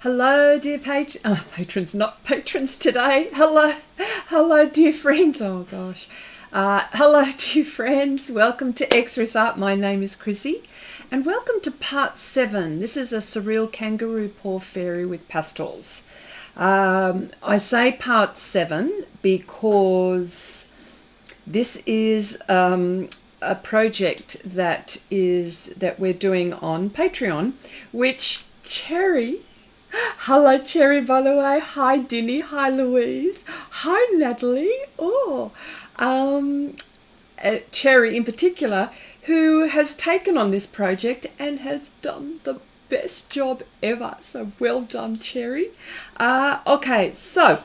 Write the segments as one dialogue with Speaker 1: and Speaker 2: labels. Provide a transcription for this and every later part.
Speaker 1: Hello, dear patrons, not patrons today. Hello, dear friends. Oh gosh. Hello, dear friends. Welcome to Xrissart. My name is Chrissy, and welcome to part 7. This is a Surreal Kangaroo Paw Fairy with Pastels. I say part 7 because this is a project that we're doing on Patreon, which Cherry. Hello, Cherry, by the way. Hi, Dinny. Hi, Louise. Hi, Natalie. Cherry in particular, who has taken on this project and has done the best job ever. So well done, Cherry. Okay, so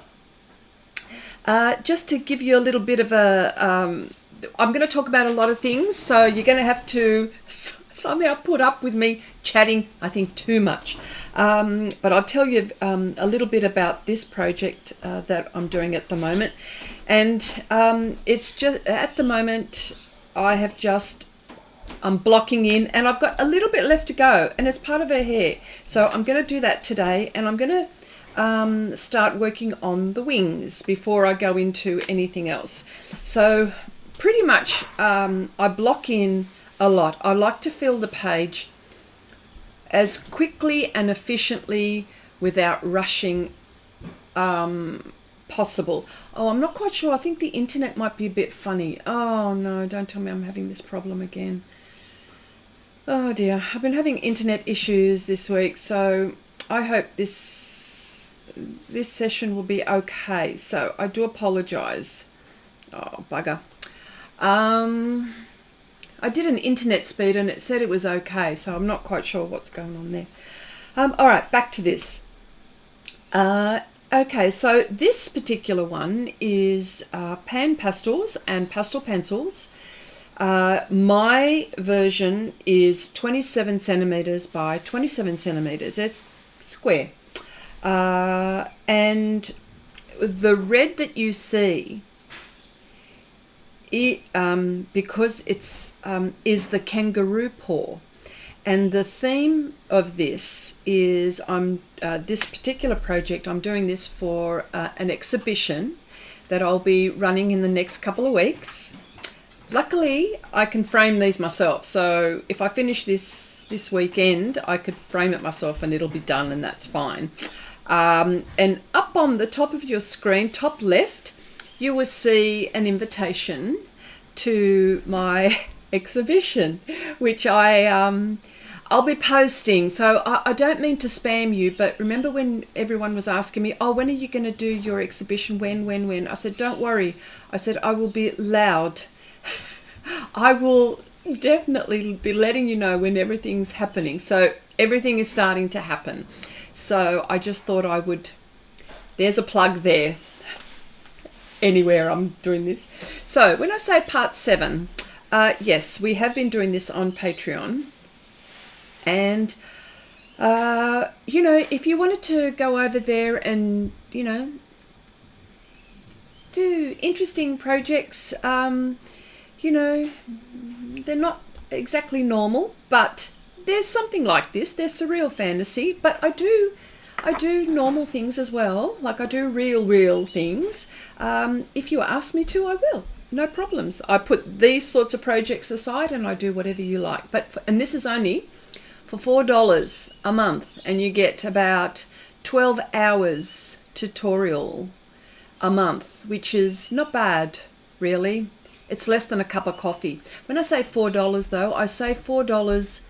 Speaker 1: just to give you a little bit of a... I'm going to talk about a lot of things, so you're going to have to somehow put up with me chatting, I think, too much. But I'll tell you a little bit about this project that I'm doing at the moment. And it's just, at the moment, I'm blocking in, and I've got a little bit left to go, and it's part of her hair. So I'm going to do that today, and I'm going to start working on the wings before I go into anything else. So pretty much I block in a lot. I like to fill the page as quickly and efficiently without rushing possible. Oh, I'm not quite sure. I think the internet might be a bit funny. Oh no, don't tell me I'm having this problem again. Oh dear, I've been having internet issues this week, so I hope this session will be okay. So I do apologize. Oh, bugger. I did an internet speed and it said it was okay, so I'm not quite sure what's going on there. All right, back to this. Okay, so this particular one is PanPastels and Pastel pencils. My version is 27 centimeters by 27 centimeters. It's square. And the red that you see, because it's is the kangaroo paw, and the theme of this is this particular project. I'm doing this for an exhibition that I'll be running in the next couple of weeks. Luckily, I can frame these myself, so if I finish this weekend, I could frame it myself and it'll be done, and that's fine. And up on the top of your screen, top left, you will see an invitation to my exhibition, which I'll be posting. So I don't mean to spam you, but remember when everyone was asking me, oh, when are you going to do your exhibition? When? I said, don't worry. I said, I will be loud. I will definitely be letting you know when everything's happening. So everything is starting to happen. So I just thought I would, there's a plug there. Anywhere I'm doing this. So when I say part 7, yes, we have been doing this on Patreon. And, you know, if you wanted to go over there and, you know, do interesting projects, you know, they're not exactly normal, but there's something like this. There's surreal fantasy, but I do normal things as well. Like I do real things. If you ask me to, I will. No problems. I put these sorts of projects aside and I do whatever you like. And this is only for $4 a month, and you get about 12 hours tutorial a month, which is not bad, really. It's less than a cup of coffee. When I say $4 though, I say $4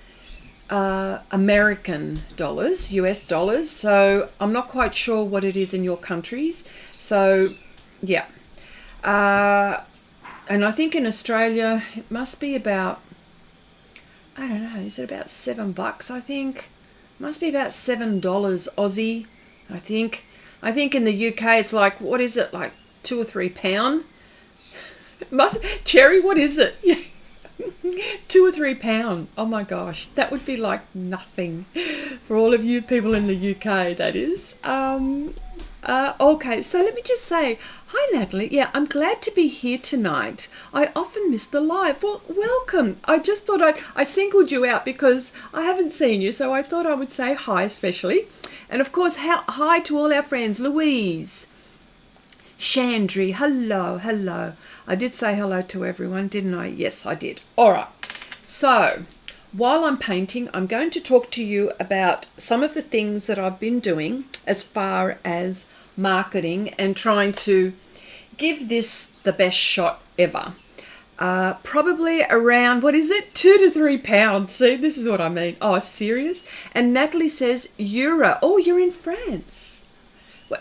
Speaker 1: American dollars, US dollars. So I'm not quite sure what it is in your countries. So yeah. And I think in Australia it must be about, I don't know, is it about $7? I think it must be about $7 Aussie. I think in the UK it's like, what is it, like £2 or £3? Cherry, what is it? £2 or £3. Oh my gosh, that would be like nothing for all of you people in the UK, that is. Okay, so let me just say, hi Natalie. Yeah, I'm glad to be here tonight. I often miss the live. Well, welcome. I just thought I singled you out because I haven't seen you, so I thought I would say hi especially. And of course, hi to all our friends. Louise, Chandri, hello, hello. I did say hello to everyone, didn't I? Yes, I did. All right. So while I'm painting, I'm going to talk to you about some of the things that I've been doing as far as marketing and trying to give this the best shot ever. Probably around, what is it, 2 to 3 pounds. See, this is what I mean. Oh, serious? And Natalie says euro. Oh, you're in France.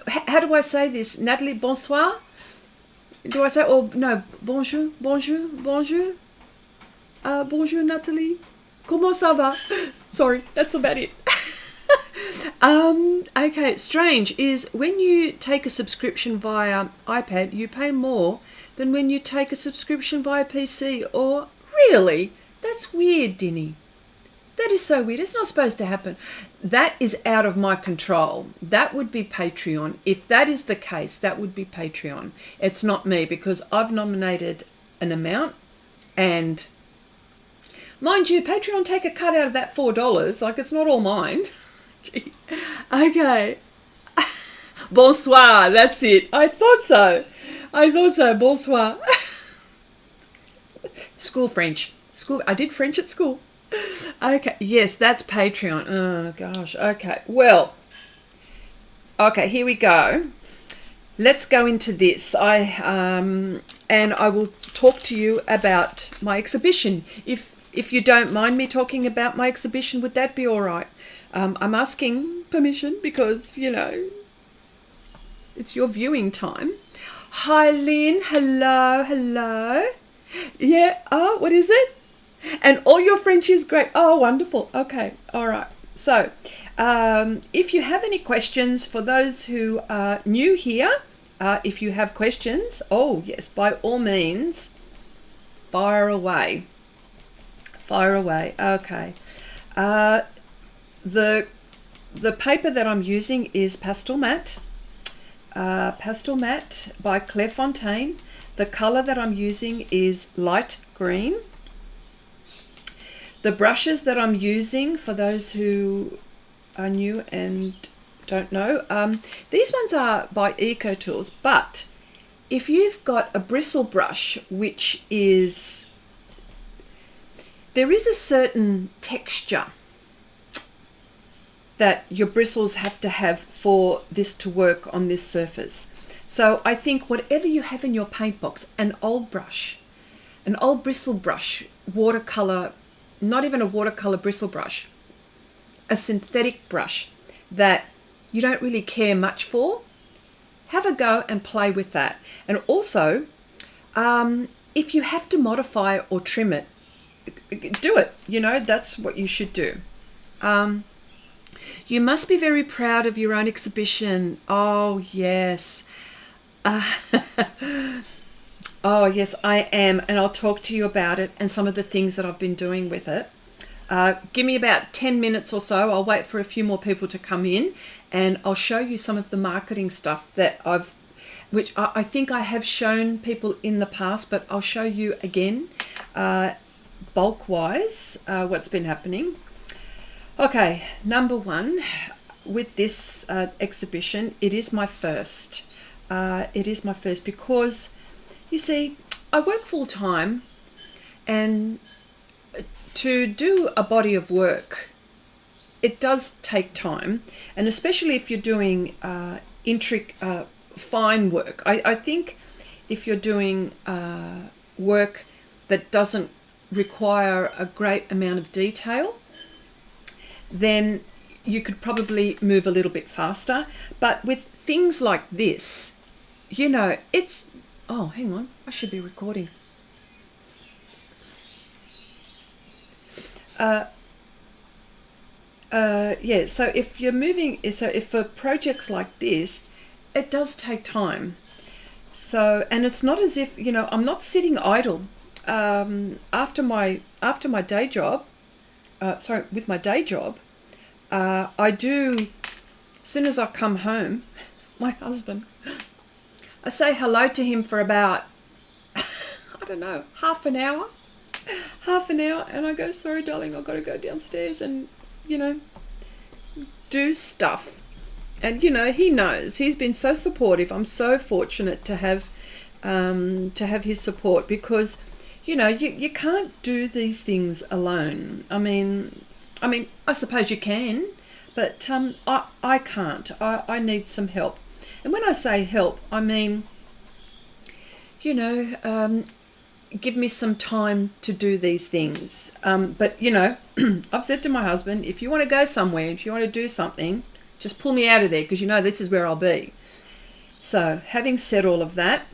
Speaker 1: How do I say this? Natalie, bonsoir? Do I say, oh, no, bonjour, bonjour, bonjour? Bonjour, Natalie. Comment ça va? Sorry, that's about it. Okay, strange is when you take a subscription via iPad, you pay more than when you take a subscription via PC. Or really? That's weird, Dinny. That is so weird. It's not supposed to happen. That is out of my control. That would be Patreon. If that is the case, that would be Patreon. It's not me, because I've nominated an amount, and mind you, Patreon take a cut out of that $4. Like, it's not all mine. Okay. Bonsoir. That's it. I thought so. Bonsoir. School French. I did French at school. Okay. Yes, that's Patreon. Oh, gosh. Okay. Well, okay, here we go. Let's go into this. And I will talk to you about my exhibition. If you don't mind me talking about my exhibition, would that be all right? I'm asking permission because, you know, it's your viewing time. Hi, Lynn. Hello, hello. Yeah. Oh, what is it? And all your French is great. Oh, wonderful. Okay. All right. So, if you have any questions, for those who are new here, if you have questions, oh, yes, by all means, fire away. Fire away. Okay. The paper that I'm using is Pastelmat. Pastelmat by Clairefontaine. The color that I'm using is light green. The brushes that I'm using, for those who are new and don't know, these ones are by EcoTools, but if you've got a bristle brush, which is, there is a certain texture that your bristles have to have for this to work on this surface. So I think whatever you have in your paint box, an old brush, an old bristle brush, watercolor, not even a watercolor bristle brush, a synthetic brush that you don't really care much for, have a go and play with that. And also, if you have to modify or trim it, do it. You know, that's what you should do. You must be very proud of your own exhibition. Oh, yes. Oh, yes, I am. And I'll talk to you about it and some of the things that I've been doing with it. Give me about 10 minutes or so. I'll wait for a few more people to come in, and I'll show you some of the marketing stuff that which I think I have shown people in the past, but I'll show you again, bulk-wise, what's been happening. Okay, number one, with this exhibition, it is my first. It is my first because, you see, I work full-time, and to do a body of work, it does take time, and especially if you're doing fine work. I think if you're doing work that doesn't require a great amount of detail, then you could probably move a little bit faster. But with things like this, you know, it's, oh, hang on, I should be recording. Yeah, so if you're moving, so if for projects like this, it does take time. So, and it's not as if, you know, I'm not sitting idle. After my day job, with my day job, I do, as soon as I come home, my husband, I say hello to him for about, I don't know, half an hour, and I go, sorry, darling, I've got to go downstairs and, you know, do stuff. And you know, he knows. He's been so supportive. I'm so fortunate to have his support, because you know, you can't do these things alone. I mean, I suppose you can, but I can't. I need some help. And when I say help, I mean, you know, give me some time to do these things. But you know, I've said to my husband, if you want to go somewhere, if you want to do something, just pull me out of there, because you know this is where I'll be. So having said all of that,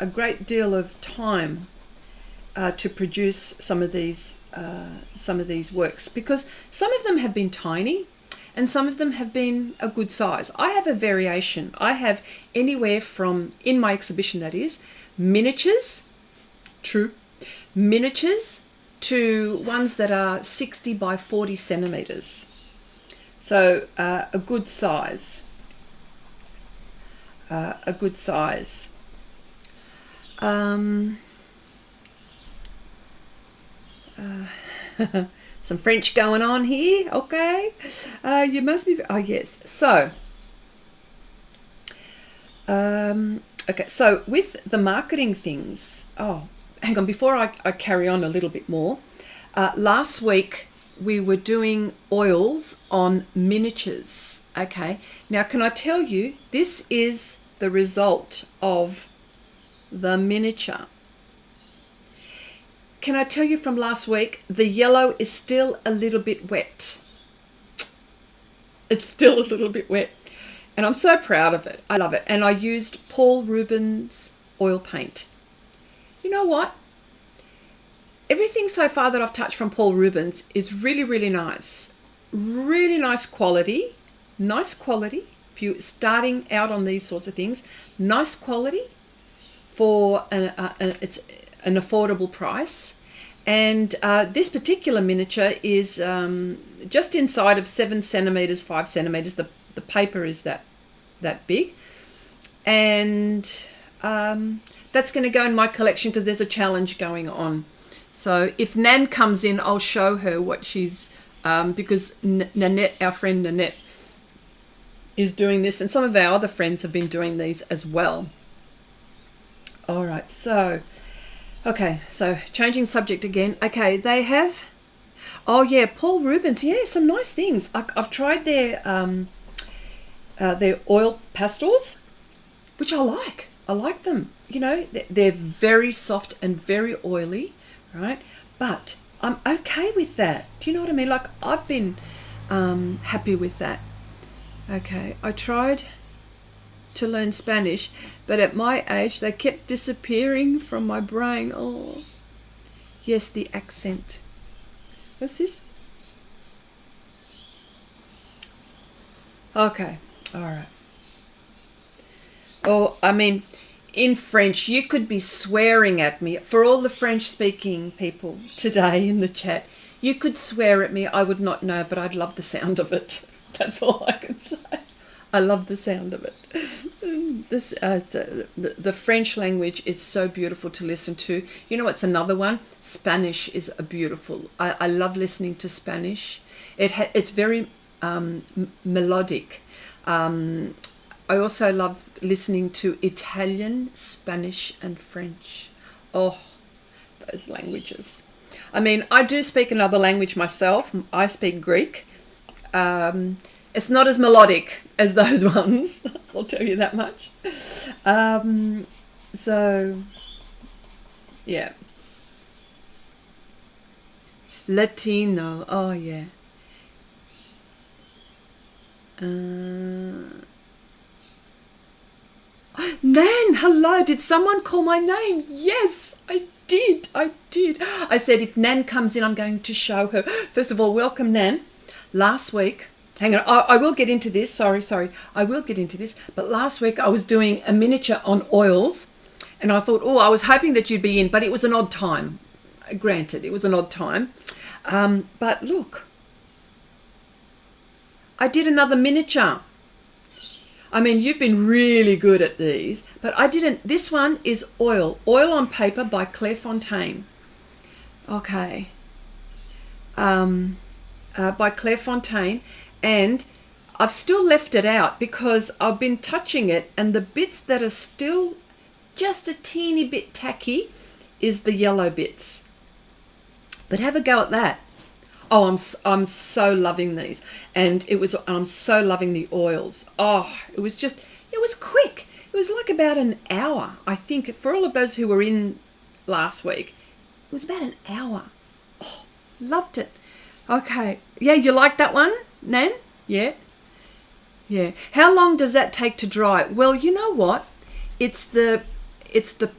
Speaker 1: a great deal of time to produce some of these works, because some of them have been tiny and some of them have been a good size. I have a variation. I have anywhere from, in my exhibition that is, miniatures, miniatures, to ones that are 60 by 40 centimeters. So a good size. Some French going on here. Okay. You must be, oh yes. So okay, so with the marketing things, oh, hang on, before I carry on a little bit more, last week we were doing oils on miniatures. Okay, now can I tell you, this is the result of the miniature. Can I tell you from last week, the yellow is still a little bit wet. It's still a little bit wet. And I'm so proud of it. I love it. And I used Paul Rubens oil paint. You know what? Everything so far that I've touched from Paul Rubens is really, really nice. Really nice quality. Nice quality. If you're starting out on these sorts of things, nice quality for it's an affordable price. And this particular miniature is just inside of 7 centimeters, 5 centimeters. The paper is that big, and that's going to go in my collection because there's a challenge going on. So if Nan comes in, I'll show her what she's because Nanette, our friend Nanette, is doing this, and some of our other friends have been doing these as well. All right, so okay, so changing subject again. Okay, they have, oh yeah, Paul Rubens, yeah, some nice things. I've tried their oil pastels, which I like. I like them. You know, they're very soft and very oily, right? But I'm okay with that. Do you know what I mean? Like, I've been happy with that. Okay, I tried to learn Spanish, but at my age, they kept disappearing from my brain. Oh, yes, the accent. What's this? Okay, all right. Oh, I mean, in French, you could be swearing at me. For all the French-speaking people today in the chat, you could swear at me. I would not know, but I'd love the sound of it. That's all I can say. I love the sound of it. This the French language is so beautiful to listen to. You know what's another one? Spanish is a beautiful. I love listening to Spanish. It's very melodic. I also love listening to Italian, Spanish, and French. Oh, those languages. I mean, I do speak another language myself. I speak Greek. It's not as melodic as those ones, I'll tell you that much. So, yeah. Latino, oh yeah. Nan, hello, did someone call my name? Yes, I did. I said if Nan comes in, I'm going to show her. First of all, welcome Nan. Last week, hang on, I will get into this, sorry, I will get into this, but last week I was doing a miniature on oils, and I thought, oh, I was hoping that you'd be in, but it was an odd time. Granted, it was an odd time. But look, I did another miniature. I mean, you've been really good at these, but I didn't. This one is oil on paper by Clairefontaine. Okay. By Clairefontaine, and I've still left it out because I've been touching it, and the bits that are still just a teeny bit tacky is the yellow bits. But have a go at that. Oh, I'm so loving these, and I'm so loving the oils. Oh, it was quick. It was like about an hour, I think, for all of those who were in last week. It was about an hour. Oh, loved it. Okay, yeah, you like that one, Nan? Yeah. How long does that take to dry? Well, you know what? It's the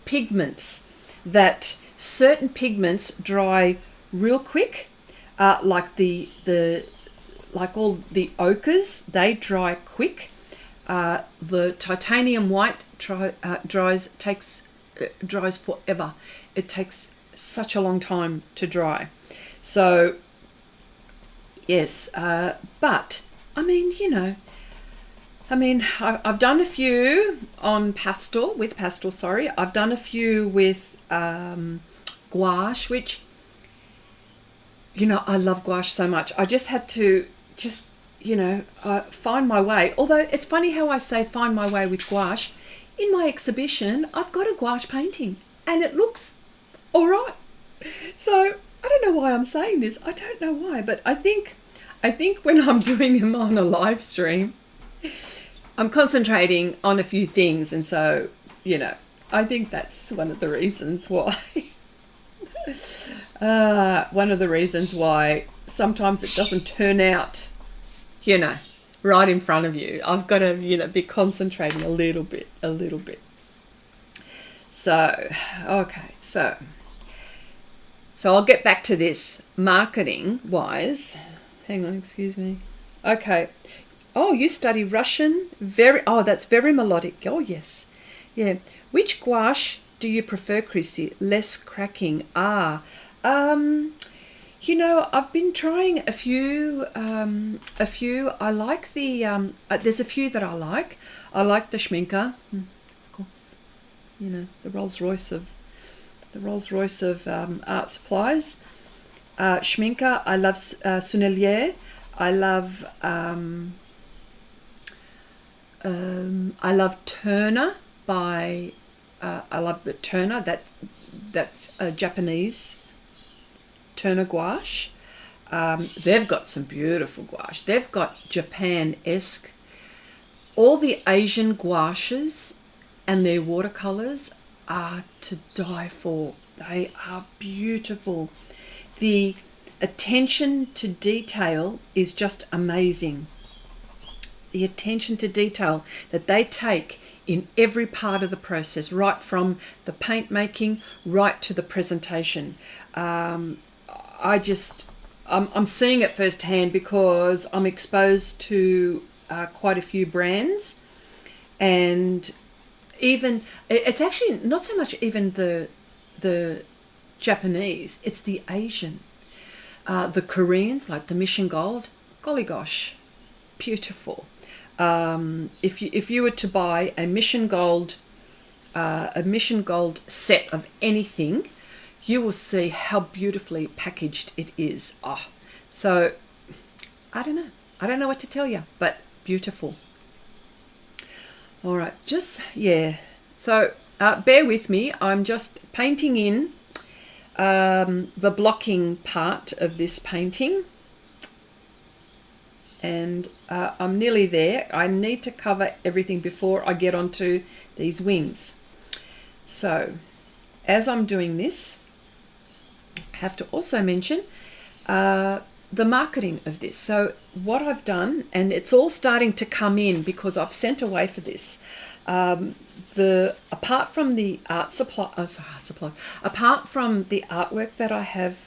Speaker 1: pigments that certain pigments dry real quick, like like all the ochres, they dry quick. The titanium white dries forever. It takes such a long time to dry. So yes, but I mean, I've done a few on with pastel, sorry. I've done a few with gouache, which, I love gouache so much. I just had to find my way. Although it's funny how I say find my way with gouache. In my exhibition, I've got a gouache painting and it looks all right. So I don't know why I'm saying this. I don't know why, but I think when I'm doing them on a live stream, I'm concentrating on a few things, and so, I think that's one of the reasons why. One of the reasons why sometimes it doesn't turn out, right in front of you. I've got to, be concentrating a little bit. So, okay, so I'll get back to this marketing-wise. Hang on, excuse me. Okay. Oh, you study Russian? That's very melodic. Oh, yes. Yeah. Which gouache do you prefer, Chrissy? Less cracking. I've been trying a few. I like the, there's a few that I like. I like the Schminker, of course. The Rolls Royce of art supplies. Schminker. I love Sennelier. I love Turner I love the Turner. That's a Japanese Turner gouache. They've got some beautiful gouache. They've got Japan-esque. All the Asian gouaches and their watercolors are to die for. They are beautiful. The attention to detail is just amazing. The attention to detail that they take in every part of the process, right from the paint making right to the presentation. I'm seeing it firsthand because I'm exposed to quite a few brands, and even it's actually not so much even the Japanese, it's the Asian, the Koreans, like the Mission Gold. Golly gosh, beautiful. If you were to buy a Mission Gold set of anything, you will see how beautifully packaged it is. So I don't know what to tell you, but beautiful. All right, so bear with me. I'm just painting in the blocking part of this painting, and I'm nearly there. I need to cover everything before I get onto these wings. So as I'm doing this, I have to also mention the marketing of this. So what I've done, and it's all starting to come in because I've sent away for this. Apart from the apart from the artwork that I have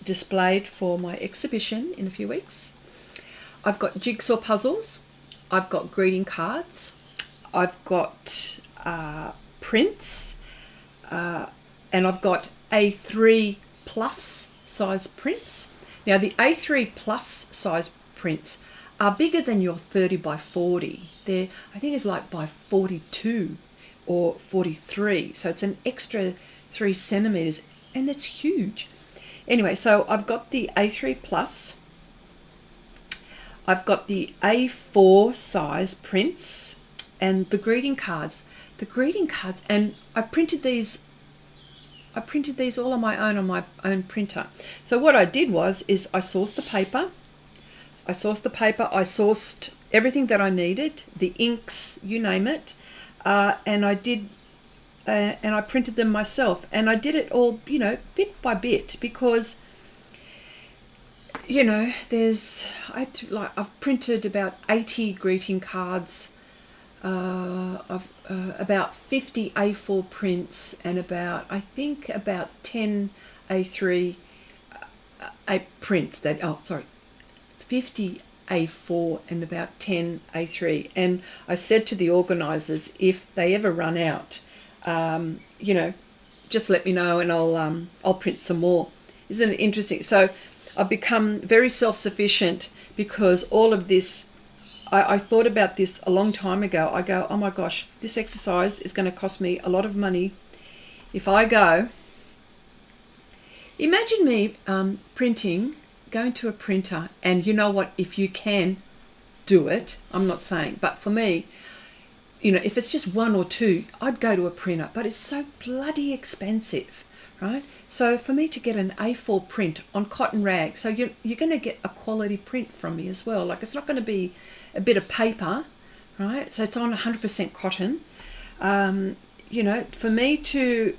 Speaker 1: displayed for my exhibition in a few weeks, I've got jigsaw puzzles, I've got greeting cards, I've got prints, and I've got A3 plus size prints. Now the A3 plus size prints are bigger than your 30 by 40. They're, I think it's like by 42 or 43. So it's an extra 3 centimeters, and it's huge. Anyway, so I've got the A3 plus. I've got the A4 size prints and the greeting cards. The greeting cards, and I printed these all on my own printer. So what I did is I sourced the paper. I sourced everything that I needed, the inks, you name it, and I printed them myself. And I did it all, bit by bit, because I've printed about 80 greeting cards, about 50 A4 prints, and about 10 A3 prints 50 A4 and about 10 A3. And I said to the organisers, if they ever run out, just let me know and I'll print some more. Isn't it interesting? So I've become very self-sufficient because all of this, I thought about this a long time ago. I go, oh my gosh, this exercise is going to cost me a lot of money. If I go, imagine me going to a printer, and you know what, if you can do it, I'm not saying, but for me, if it's just one or two, I'd go to a printer, but it's so bloody expensive, right? So for me to get an A4 print on cotton rag, so you're going to get a quality print from me as well. Like, it's not going to be a bit of paper, right? So it's on 100% cotton. For me to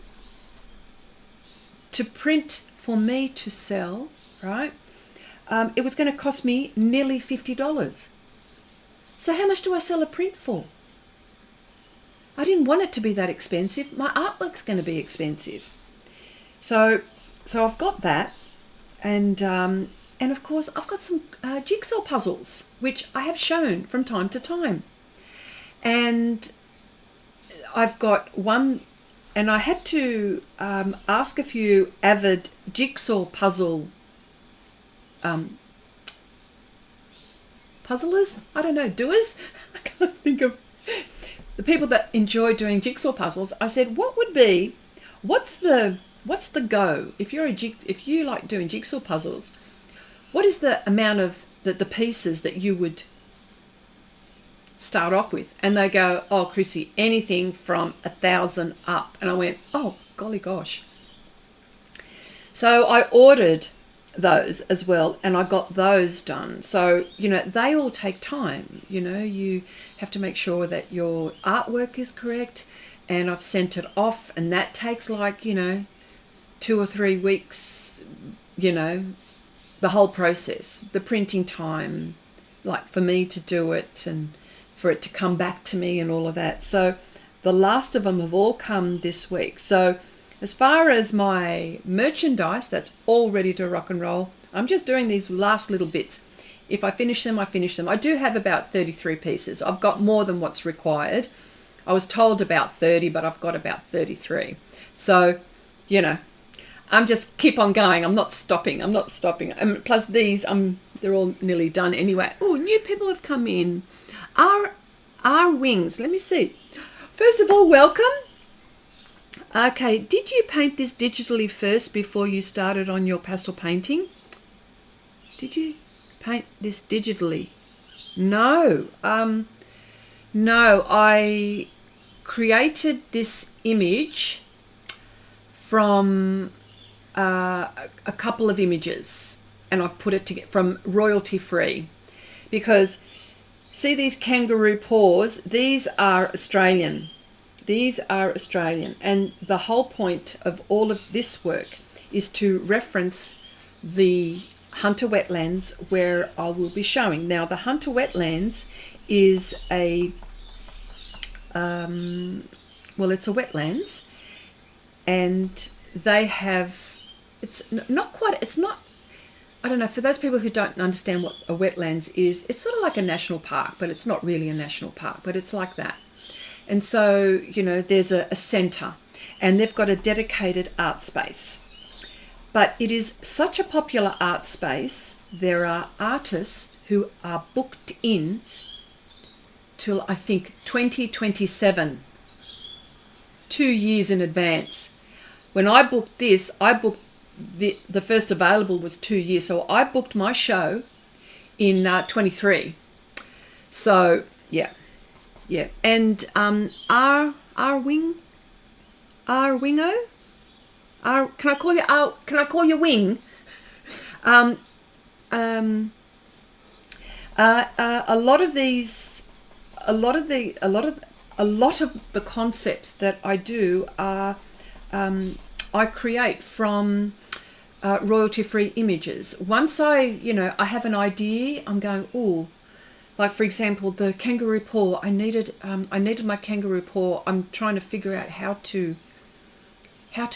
Speaker 1: print, for me to sell, right? It was going to cost me nearly $50. So how much do I sell a print for? I didn't want it to be that expensive. My artwork's going to be expensive. So I've got that, and of course I've got some jigsaw puzzles, which I have shown from time to time. And I've got one, and I had to ask a few avid jigsaw puzzle puzzlers, I don't know, doers. I can't think of the people that enjoy doing jigsaw puzzles. I said, what's the go? If you like doing jigsaw puzzles, what is the amount of the pieces that you would start off with? And they go, oh, Chrissy, anything from 1,000 up. And I went, oh, golly gosh. So I ordered those as well, and I got those done. So they all take time. You have to make sure that your artwork is correct, and I've sent it off, and that takes 2 or 3 weeks, the whole process, the printing time, like for me to do it and for it to come back to me and all of that. So the last of them have all come this week. So as far as my merchandise, that's all ready to rock and roll. I'm just doing these last little bits. If I finish them, I finish them. I do have about 33 pieces. I've got more than what's required. I was told about 30, but I've got about 33. So, I'm just keep on going. I'm not stopping. And plus these, they're all nearly done anyway. Oh, new people have come in. Our wings. Let me see. First of all, welcome. Okay, did you paint this digitally first before you started on your pastel painting? Did you paint this digitally? No. No, I created this image from a couple of images, and I've put it together from royalty free, because see these kangaroo paws, these are Australian. These are Australian, and the whole point of all of this work is to reference the Hunter Wetlands where I will be showing. Now, the Hunter Wetlands is it's a wetlands, and they have, I don't know, for those people who don't understand what a wetlands is, it's sort of like a national park, but it's not really a national park, but it's like that. And so, there's a centre, and they've got a dedicated art space. But it is such a popular art space, there are artists who are booked in till, I think, 2027, 2 years in advance. When I booked this, the first available was 2 years. So I booked my show in 23. So yeah, and R Wingo, can I call you can I call you Wing? A lot of the concepts that I do are I create from royalty-free images. Once I have an idea, I'm going, oh, like for example, the kangaroo paw. I needed my kangaroo paw. I'm trying to figure out how to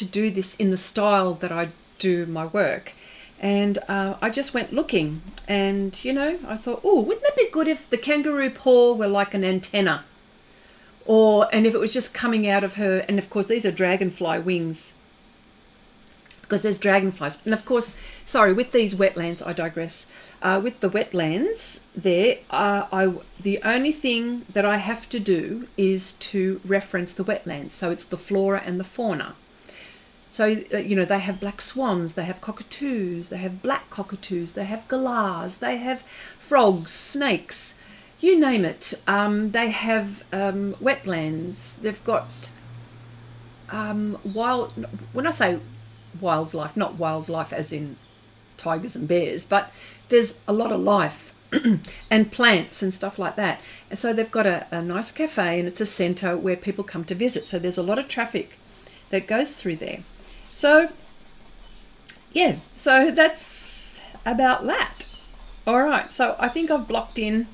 Speaker 1: do this in the style that I do my work. And I just went looking, and I thought, oh, wouldn't it be good if the kangaroo paw were like an antenna, and if it was just coming out of her. And of course, these are dragonfly wings, because there's dragonflies. And of course, sorry, with these wetlands, I digress. With the wetlands, there, the only thing that I have to do is to reference the wetlands. So it's the flora and the fauna. So, they have black swans, they have cockatoos, they have black cockatoos, they have galahs, they have frogs, snakes, you name it. They have wetlands, they've got when I say wildlife, not wildlife as in tigers and bears, but there's a lot of life and plants and stuff like that. And so they've got a nice cafe, and it's a centre where people come to visit. So there's a lot of traffic that goes through there. So, yeah, so that's about that. All right, so I think I've blocked in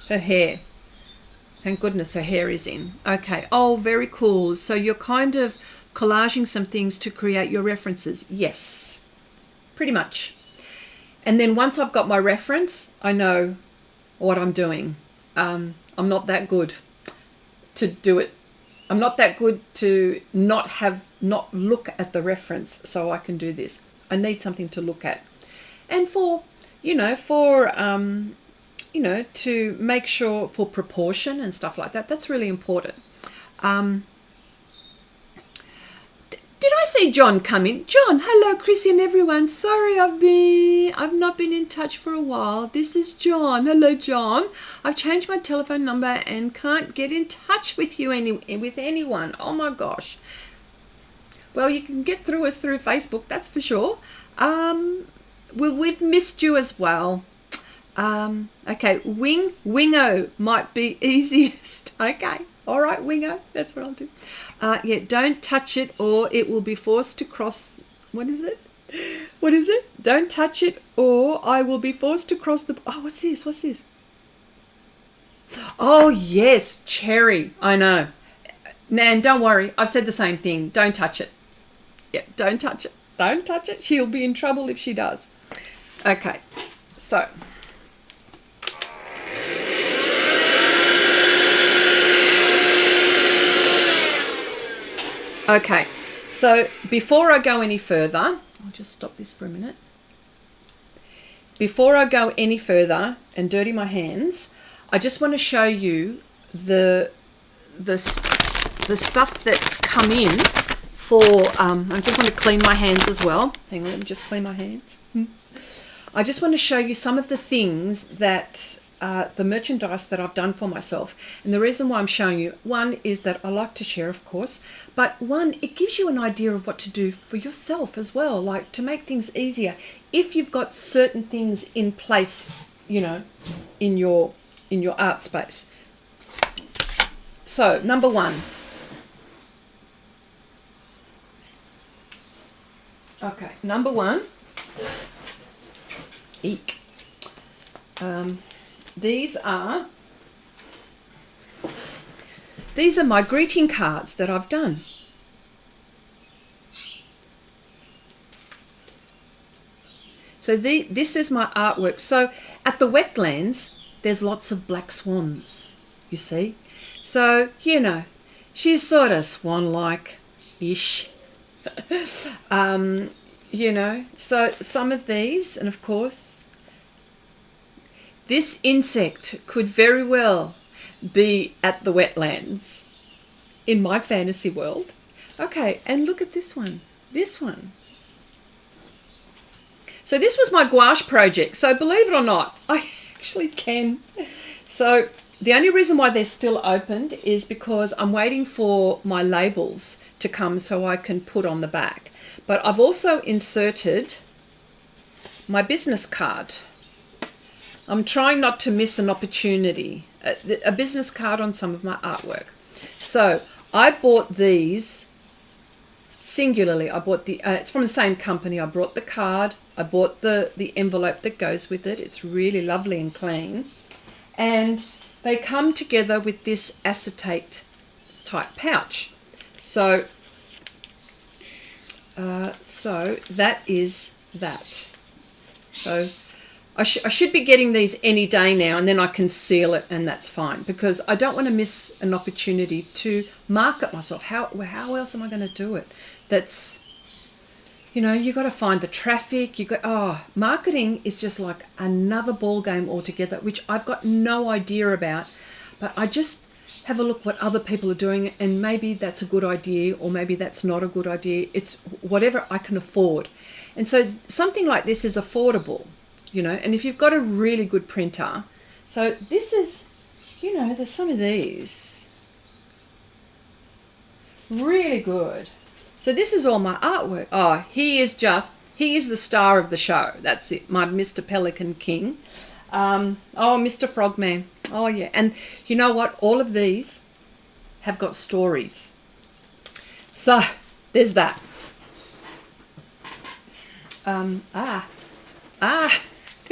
Speaker 1: her hair. Thank goodness her hair is in. Okay, oh, very cool. So you're kind of collaging some things to create your references. Yes, pretty much. And then once I've got my reference, I know what I'm doing. I'm not that good to do it. I'm not that good to not look at the reference, so I can do this. I need something to look at. And to make sure for proportion and stuff like that, that's really important. Did I see John come in? John, hello, Chrissy and everyone. Sorry, I've not been in touch for a while. This is John. Hello, John. I've changed my telephone number and can't get in touch with you with anyone. Oh my gosh. Well, you can get through us through Facebook, that's for sure. We've missed you as well. Okay, Wingo might be easiest. Okay. All right, Wingo, that's what I'll do. Yeah, don't touch it or it will be forced to cross. What is it? Don't touch it or I will be forced to cross the. Oh, what's this? Oh, yes, cherry. I know. Nan, don't worry. I've said the same thing. Don't touch it. Yeah, don't touch it. Don't touch it. She'll be in trouble if she does. Okay, so. Okay, so before I go any further, I'll just stop this for a minute. Before I go any further and dirty my hands, I just want to show you the stuff that's come in for, I just want to clean my hands as well. Hang on, let me just clean my hands. I just want to show you some of the things that the merchandise that I've done for myself. And the reason why I'm showing you, one is that I like to share, of course, but one, it gives you an idea of what to do for yourself as well, like to make things easier. If you've got certain things in place, in your art space. So, number one. Okay, number one. Eek. These are my greeting cards that I've done. So this is my artwork. So at the wetlands, there's lots of black swans, you see. So, she's sort of swan-like-ish. So some of these, and of course, this insect could very well be at the wetlands in my fantasy world. Okay, and look at this one. So this was my gouache project. So believe it or not, I actually can. So the only reason why they're still opened is because I'm waiting for my labels to come so I can put on the back. But I've also inserted my business card. I'm trying not to miss an opportunity, a business card on some of my artwork. So I bought these singularly. I bought the, it's from the same company. I bought the card. I bought the envelope that goes with it. It's really lovely and clean. And they come together with this acetate type pouch. So, so that is that. So I should be getting these any day now, and then I can seal it, and that's fine, because I don't want to miss an opportunity to market myself. How else am I going to do it? That's, you know, you got to find the traffic. You got, marketing is just like another ball game altogether, which I've got no idea about, but I just have a look what other people are doing, and maybe that's a good idea, or maybe that's not a good idea. It's whatever I can afford. And so something like this is affordable, you know, and if you've got a really good printer. So this is, you know, there's some of these really good. So this is all my artwork. Oh, he is the star of the show. That's it, my Mr. Pelican King. Oh, Mr. Frogman. Oh yeah. And you know what, all of these have got stories. So there's that.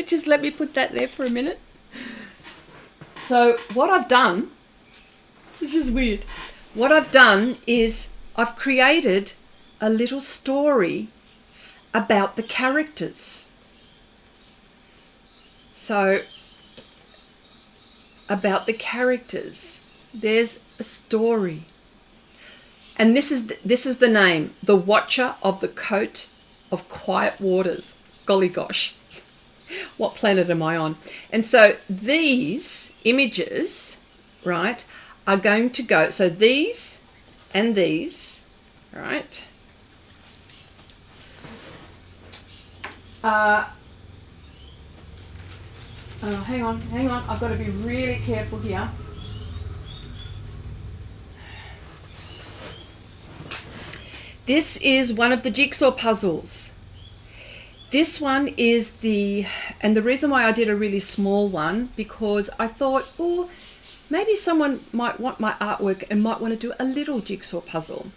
Speaker 1: Just let me put that there for a minute. So what I've done, which is weird, what I've done is I've created a little story about the characters. So about the characters, there's a story. And this is the name, The Watcher of the Coat of Quiet Waters. Golly gosh, what planet am I on? And so these images, right, are going to go, so these and these, right, hang on, I've got to be really careful here. This is one of the jigsaw puzzles. This one is and the reason why I did a really small one, because I thought, oh, maybe someone might want my artwork and might want to do a little jigsaw puzzle.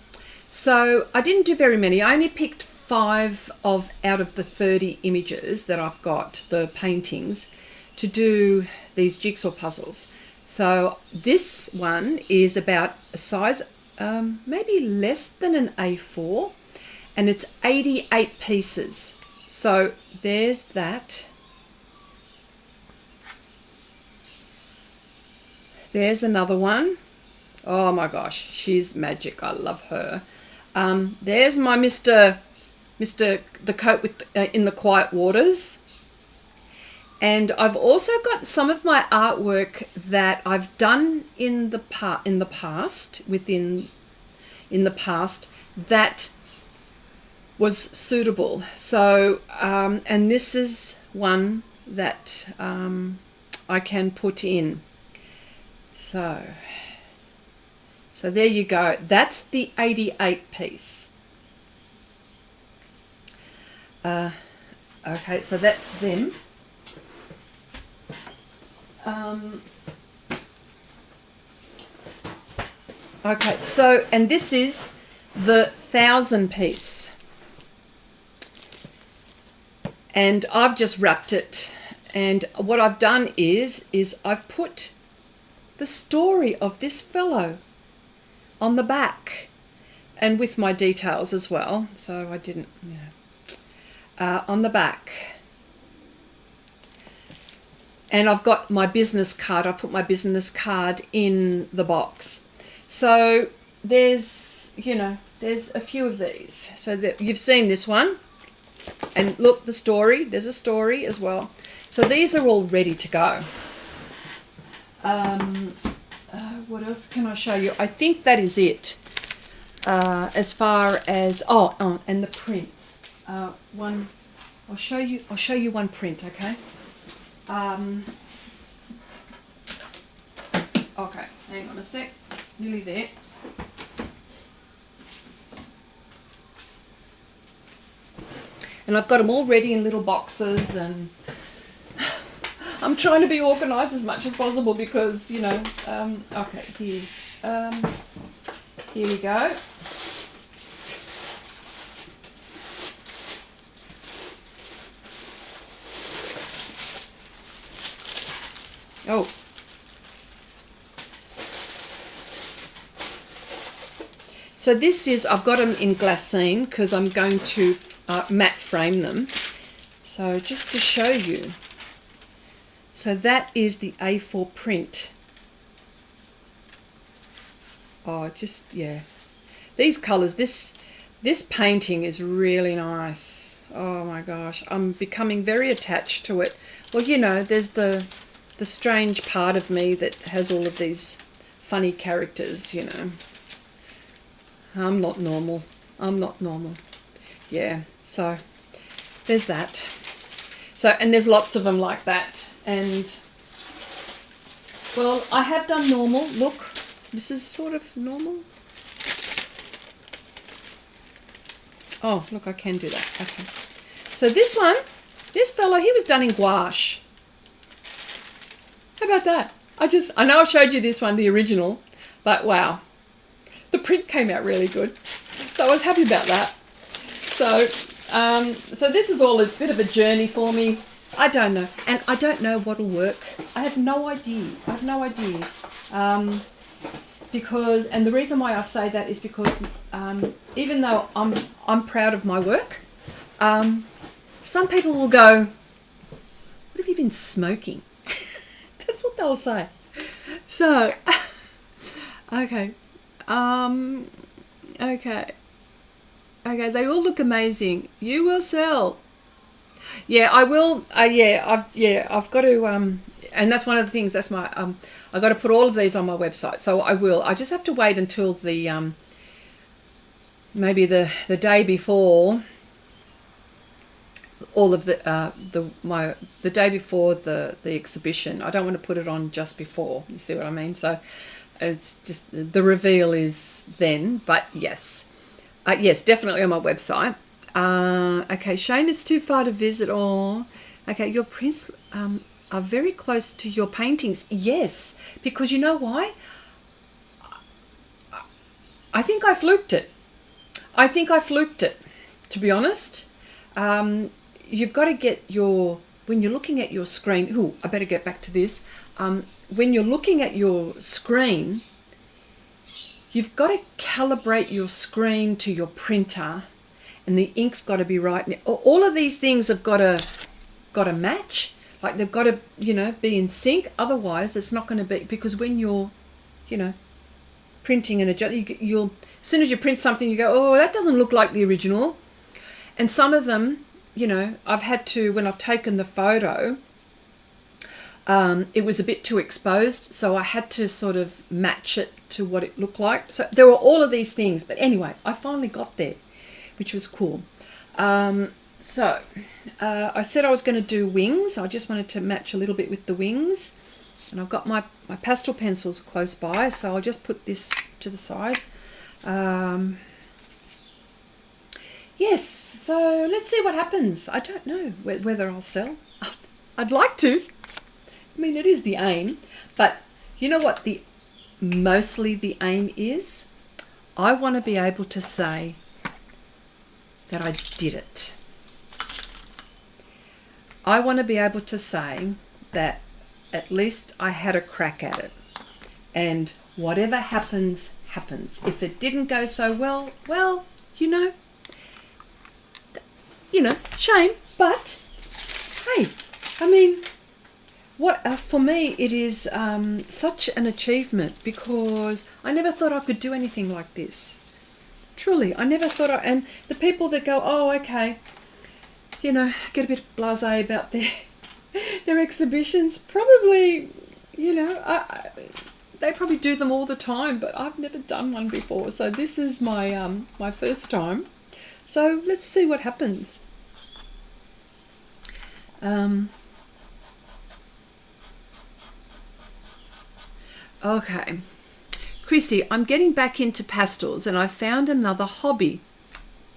Speaker 1: So I didn't do very many. I only picked 5 out of the 30 images that I've got, the paintings, to do these jigsaw puzzles. So this one is about a size maybe less than an A4, and it's 88 pieces. So there's that. There's another one. Oh my gosh, she's magic. I love her. There's my Mr. the coat with in the quiet waters. And I've also got some of my artwork that I've done in the past that was suitable. So and this is one that I can put in. So there you go. That's the 88 piece. Okay, so that's them. Okay, so, and this is the 1,000 piece. And I've just wrapped it. And what I've done is I've put the story of this fellow on the back, and with my details as well. So I didn't, on the back. And I've got my business card. I put my business card in the box. So there's, there's a few of these. So that you've seen this one. And look, the story. There's a story as well. So these are all ready to go. What else can I show you? I think that is it. As far as and the prints. I'll show you one print, okay? Okay, hang on a sec. Nearly there. And I've got them all ready in little boxes, and I'm trying to be organised as much as possible because, you know, okay, here we go. Oh. So this is, I've got them in Glassine because I'm going to matte frame them. So just to show you. So that is the A4 print. Oh, just, yeah. These colours, this painting is really nice. Oh my gosh, I'm becoming very attached to it. Well, you know, there's the strange part of me that has all of these funny characters, you know. I'm not normal. I'm not normal. Yeah, so there's that. So, and there's lots of them like that. And, well, I have done normal. Look, this is sort of normal. Oh, look, I can do that. Okay. So this one, this fella, he was done in gouache. How about that? I know I showed you this one, the original, but wow. The print came out really good. So I was happy about that. So, so this is all a bit of a journey for me. I don't know. And I don't know what'll work. I have no idea. I have no idea. Because, and the reason why I say that is because even though I'm proud of my work, some people will go, what have you been smoking? That's what they'll say. So, okay. Okay, they all look amazing. You will sell. Yeah, I will. I've got to, and that's one of the things. That's my, I got to put all of these on my website. So I will. I just have to wait until the, maybe the day before. All of the day before the exhibition. I don't want to put it on just before. You see what I mean? So it's just the reveal is then. But yes, yes, definitely on my website. Okay, shame it's too far to visit all. Okay, your prints are very close to your paintings. Yes, because you know why? I think I fluked it. To be honest. You've got to get when you're looking at your screen, ooh, I better get back to this. When you're looking at your screen, you've got to calibrate your screen to your printer, and the ink's got to be right. All of these things have got to match. Like they've got to, you know, be in sync. Otherwise, it's not going to be, because when you're, you know, printing and you'll, as soon as you print something, you go, oh, that doesn't look like the original. And some of them, you know, I've had to, when I've taken the photo, it was a bit too exposed, so I had to sort of match it to what it looked like. So there were all of these things, but anyway, I finally got there, which was cool. So I said I was going to do wings. I just wanted to match a little bit with the wings, and I've got my pastel pencils close by, so I'll just put this to the side. Yes, so let's see what happens. I don't know whether I'll sell. I'd like to. I mean, it is the aim. But you know what mostly the aim is? I want to be able to say that I did it. I want to be able to say that at least I had a crack at it. And whatever happens, happens. If it didn't go so well, you know, shame, but hey, I mean, for me it is such an achievement, because I never thought I could do anything like this. Truly, I never thought and the people that go, oh, okay, you know, get a bit blasé about their exhibitions, probably, you know, they probably do them all the time, but I've never done one before, so this is my my first time. So let's see what happens. Okay. Chrissy, I'm getting back into pastels and I found another hobby.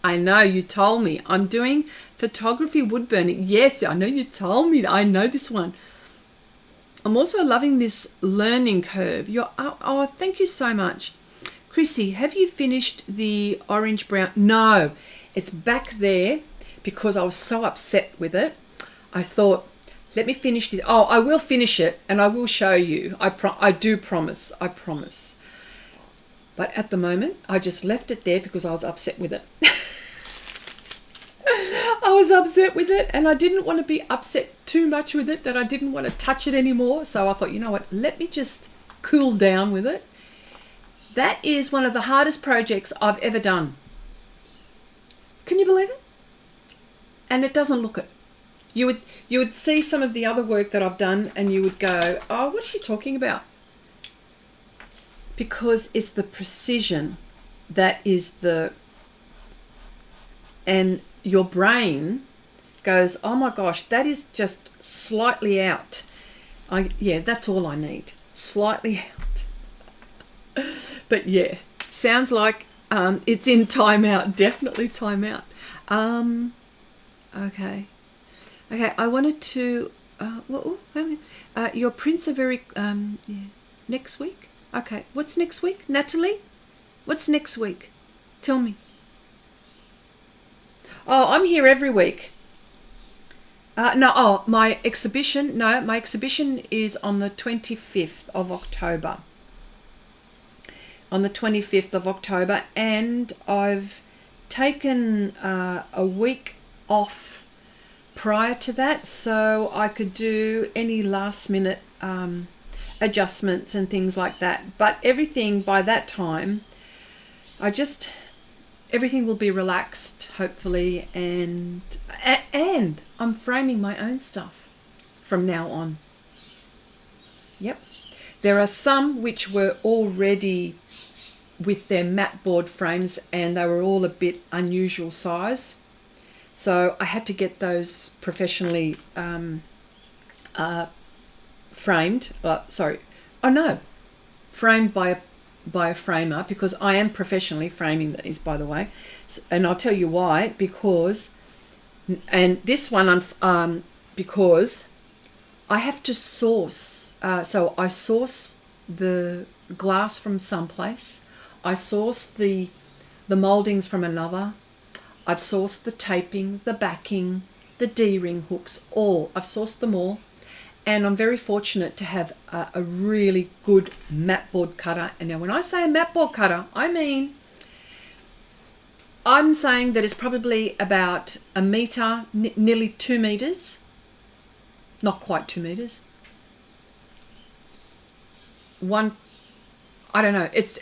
Speaker 1: I know, you told me. I'm doing photography wood burning. Yes, I know you told me that. I know this one. I'm also loving this learning curve. Oh, thank you so much. Chrissy, have you finished the orange brown? No, it's back there because I was so upset with it. I thought, let me finish this. Oh, I will finish it and I will show you. I do promise. I promise. But at the moment, I just left it there because I was upset with it. I was upset with it and I didn't want to be upset too much with it that I didn't want to touch it anymore. So I thought, you know what, let me just cool down with it. That is one of the hardest projects I've ever done. Can you believe it? And it doesn't look it. You would see some of the other work that I've done and you would go, oh, what is she talking about? Because it's the precision that is and your brain goes, oh my gosh, that is just slightly out. Yeah, that's all I need. Slightly out. But yeah, sounds like it's in timeout. Definitely timeout. Okay. I wanted to. Your prints are very. Yeah. Next week. Okay. What's next week, Natalie? What's next week? Tell me. Oh, I'm here every week. My exhibition. No, my exhibition is on the 25th of October. On the 25th of October, and I've taken a week off prior to that, so I could do any last minute adjustments and things like that. But everything by that time, everything will be relaxed, hopefully, and I'm framing my own stuff from now on. Yep. There are some which were already with their mat board frames and they were all a bit unusual size. So I had to get those professionally framed. Framed by a framer, because I am professionally framing these, by the way. And I'll tell you why. Because because I have to source. So I source the glass from someplace. I source the mouldings from another. I've sourced the taping, the backing, the D-ring hooks, all. I've sourced them all. And I'm very fortunate to have a really good mat board cutter. And now when I say a mat board cutter, I'm saying that it's probably about a metre, nearly 2 metres. Not quite 2 metres. I don't know. It's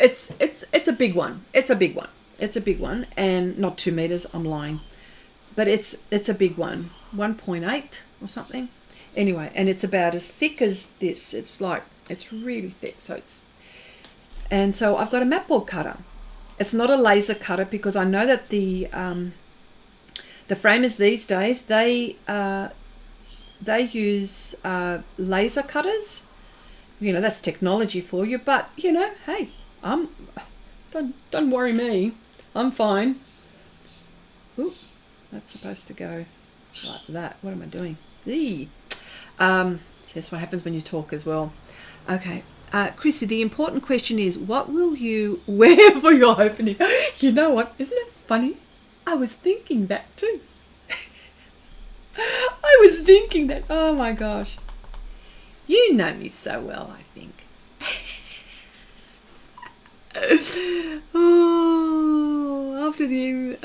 Speaker 1: a big one. It's a big one. It's a big one, and not 2 metres. I'm lying, but it's a big one, 1.8 or something. Anyway, and it's about as thick as this. It's really thick. So I've got a mat board cutter. It's not a laser cutter because I know that the framers these days they use laser cutters. You know, that's technology for you. But you know, hey, don't worry me. I'm fine. Ooh, that's supposed to go like that. What am I doing? Eee. That's what happens when you talk as well. Okay. Chrissy, the important question is, what will you wear for your opening? You know what? Isn't it funny? I was thinking that too. I was thinking that. Oh my gosh. You know me so well, I think. Oh, after the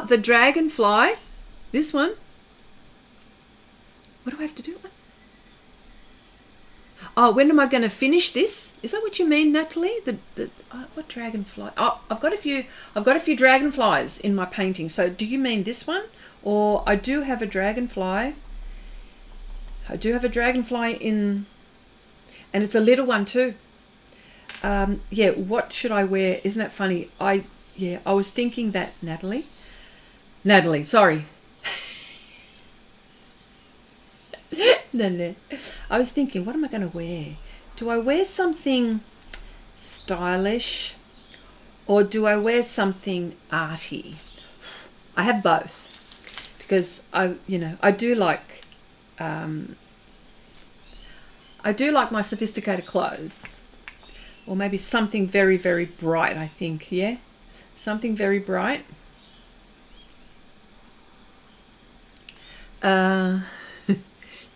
Speaker 1: the dragonfly, this one. What do I have to do? Oh, when am I going to finish this? Is that what you mean, Natalie? What dragonfly? Oh, I've got a few dragonflies in my painting. So, do you mean this one, or I do have a dragonfly? I do have a dragonfly in. And it's a little one too. Yeah, what should I wear? Isn't that funny? I was thinking that, Natalie, sorry. No. I was thinking, what am I going to wear? Do I wear something stylish or do I wear something arty? I have both because I do like my sophisticated clothes, or maybe something very, very bright. I think, yeah, something very bright. Do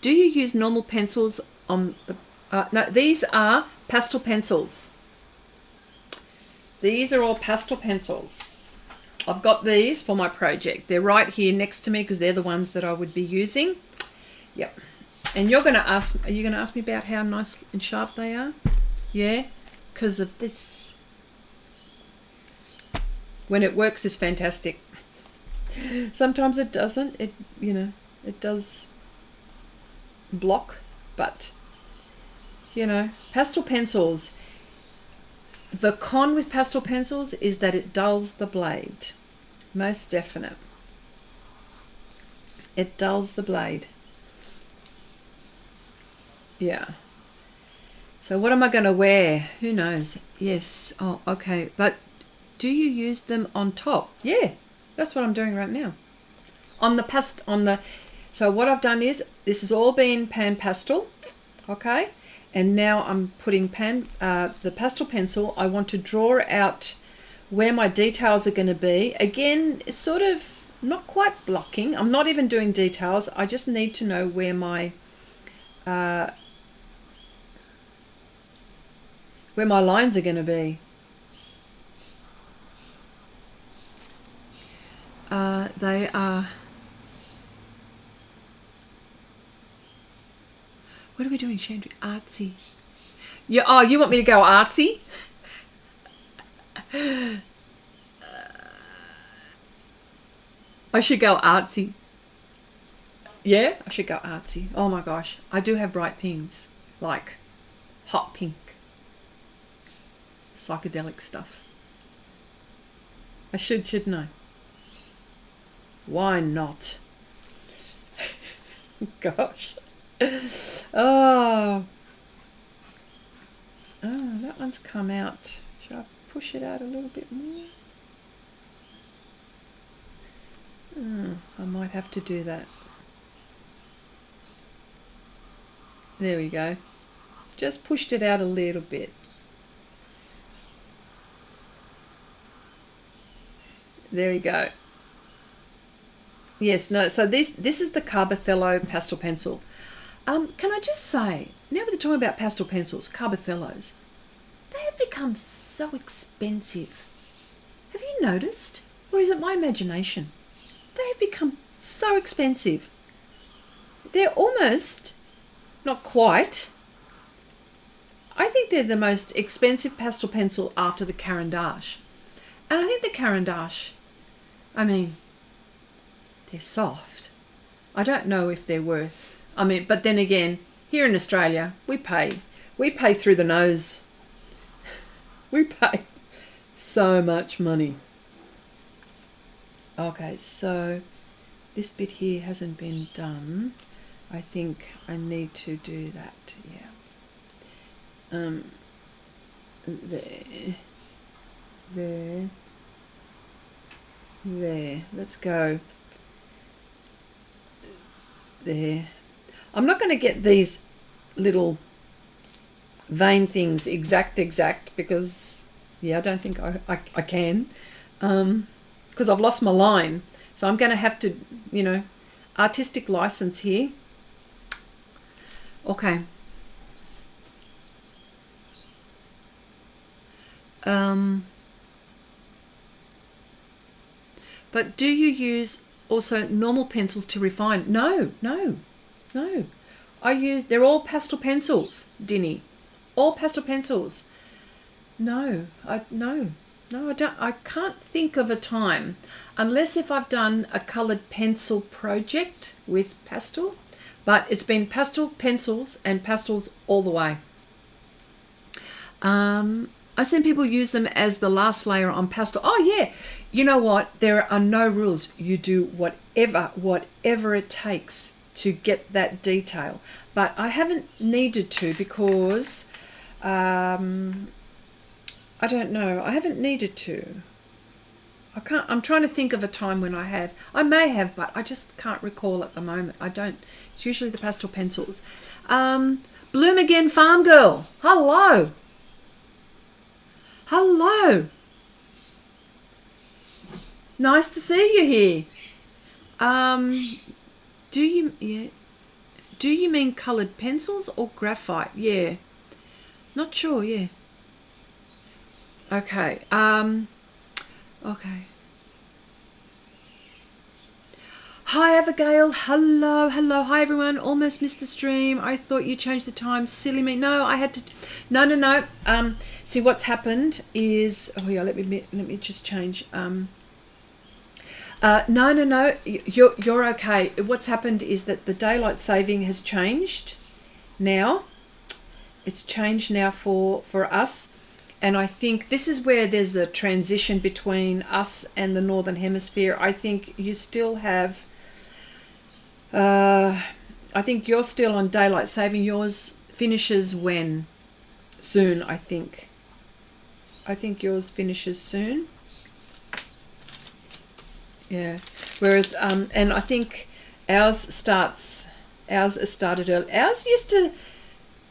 Speaker 1: you use normal pencils on the? No, these are pastel pencils. These are all pastel pencils. I've got these for my project. They're right here next to me because they're the ones that I would be using. Yep. And you're going to ask, are you going to ask me about how nice and sharp they are? Yeah, because of this. When it works, it's fantastic. Sometimes it doesn't. It does block, but pastel pencils. The con with pastel pencils is that it dulls the blade. Most definite. It dulls the blade. Yeah. So what am I going to wear? Who knows? Yes. Oh, okay. But do you use them on top? Yeah. That's what I'm doing right now. So what I've done is, this has all been PanPastel. Okay. And now I'm putting the pastel pencil. I want to draw out where my details are going to be. Again, it's sort of not quite blocking. I'm not even doing details. I just need to know where my lines are going to be. They are. What are we doing, Chandra? Artsy. Yeah. Oh, you want me to go artsy? I should go artsy. Yeah, I should go artsy. Oh my gosh, I do have bright things like hot pink, psychedelic stuff. I shouldn't I? Why not? Gosh. Oh, that one's come out. Should I push it out a little bit more? I might have to do that. There we go. Just pushed it out a little bit. There we go. Yes, no, so this is the Carbothello pastel pencil. Can I just say, now we're talking about pastel pencils, Carbothellos, they have become so expensive. Have you noticed? Or is it my imagination? They have become so expensive. They're almost, not quite, I think they're the most expensive pastel pencil after the Caran d'Ache. And I think the Caran d'Ache, I mean, they're soft. I don't know if they're worth, but then again, here in Australia, we pay through the nose. We pay so much money. Okay, so this bit here hasn't been done. I think I need to do that, yeah. There, let's go. There. I'm not going to get these little vein things exact because, yeah, I don't think I can, because I've lost my line. So I'm going to have to, artistic license here. Okay. But do you use also normal pencils to refine? No. They're all pastel pencils, Dinny. All pastel pencils. No, I don't. I can't think of a time, unless if I've done a coloured pencil project with pastel, but it's been pastel pencils and pastels all the way. I've seen people use them as the last layer on pastel. Oh yeah, you know what? There are no rules. You do whatever it takes. to get that detail. But I haven't needed to because, I don't know, I haven't needed to. I'm trying to think of a time when I have. I may have, but I just can't recall at the moment. I don't. It's usually the pastel pencils. Bloom Again Farm Girl. Hello. Hello. Nice to see you here. Do you mean coloured pencils or graphite? Yeah. Not sure, yeah. Okay. Okay. Hi Abigail, hello. Hi everyone, almost missed the stream. I thought you changed the time, silly me. No, I had to, no. See what's happened is, oh yeah, let me just change. No, you're okay. What's happened is that the daylight saving has changed now. It's changed now for us. And I think this is where there's a transition between us and the Northern Hemisphere. I think you still have, I think you're still on daylight saving. Yours finishes when? Soon, I think. I think yours finishes soon. Yeah. Whereas, and I think ours has started early. Ours used to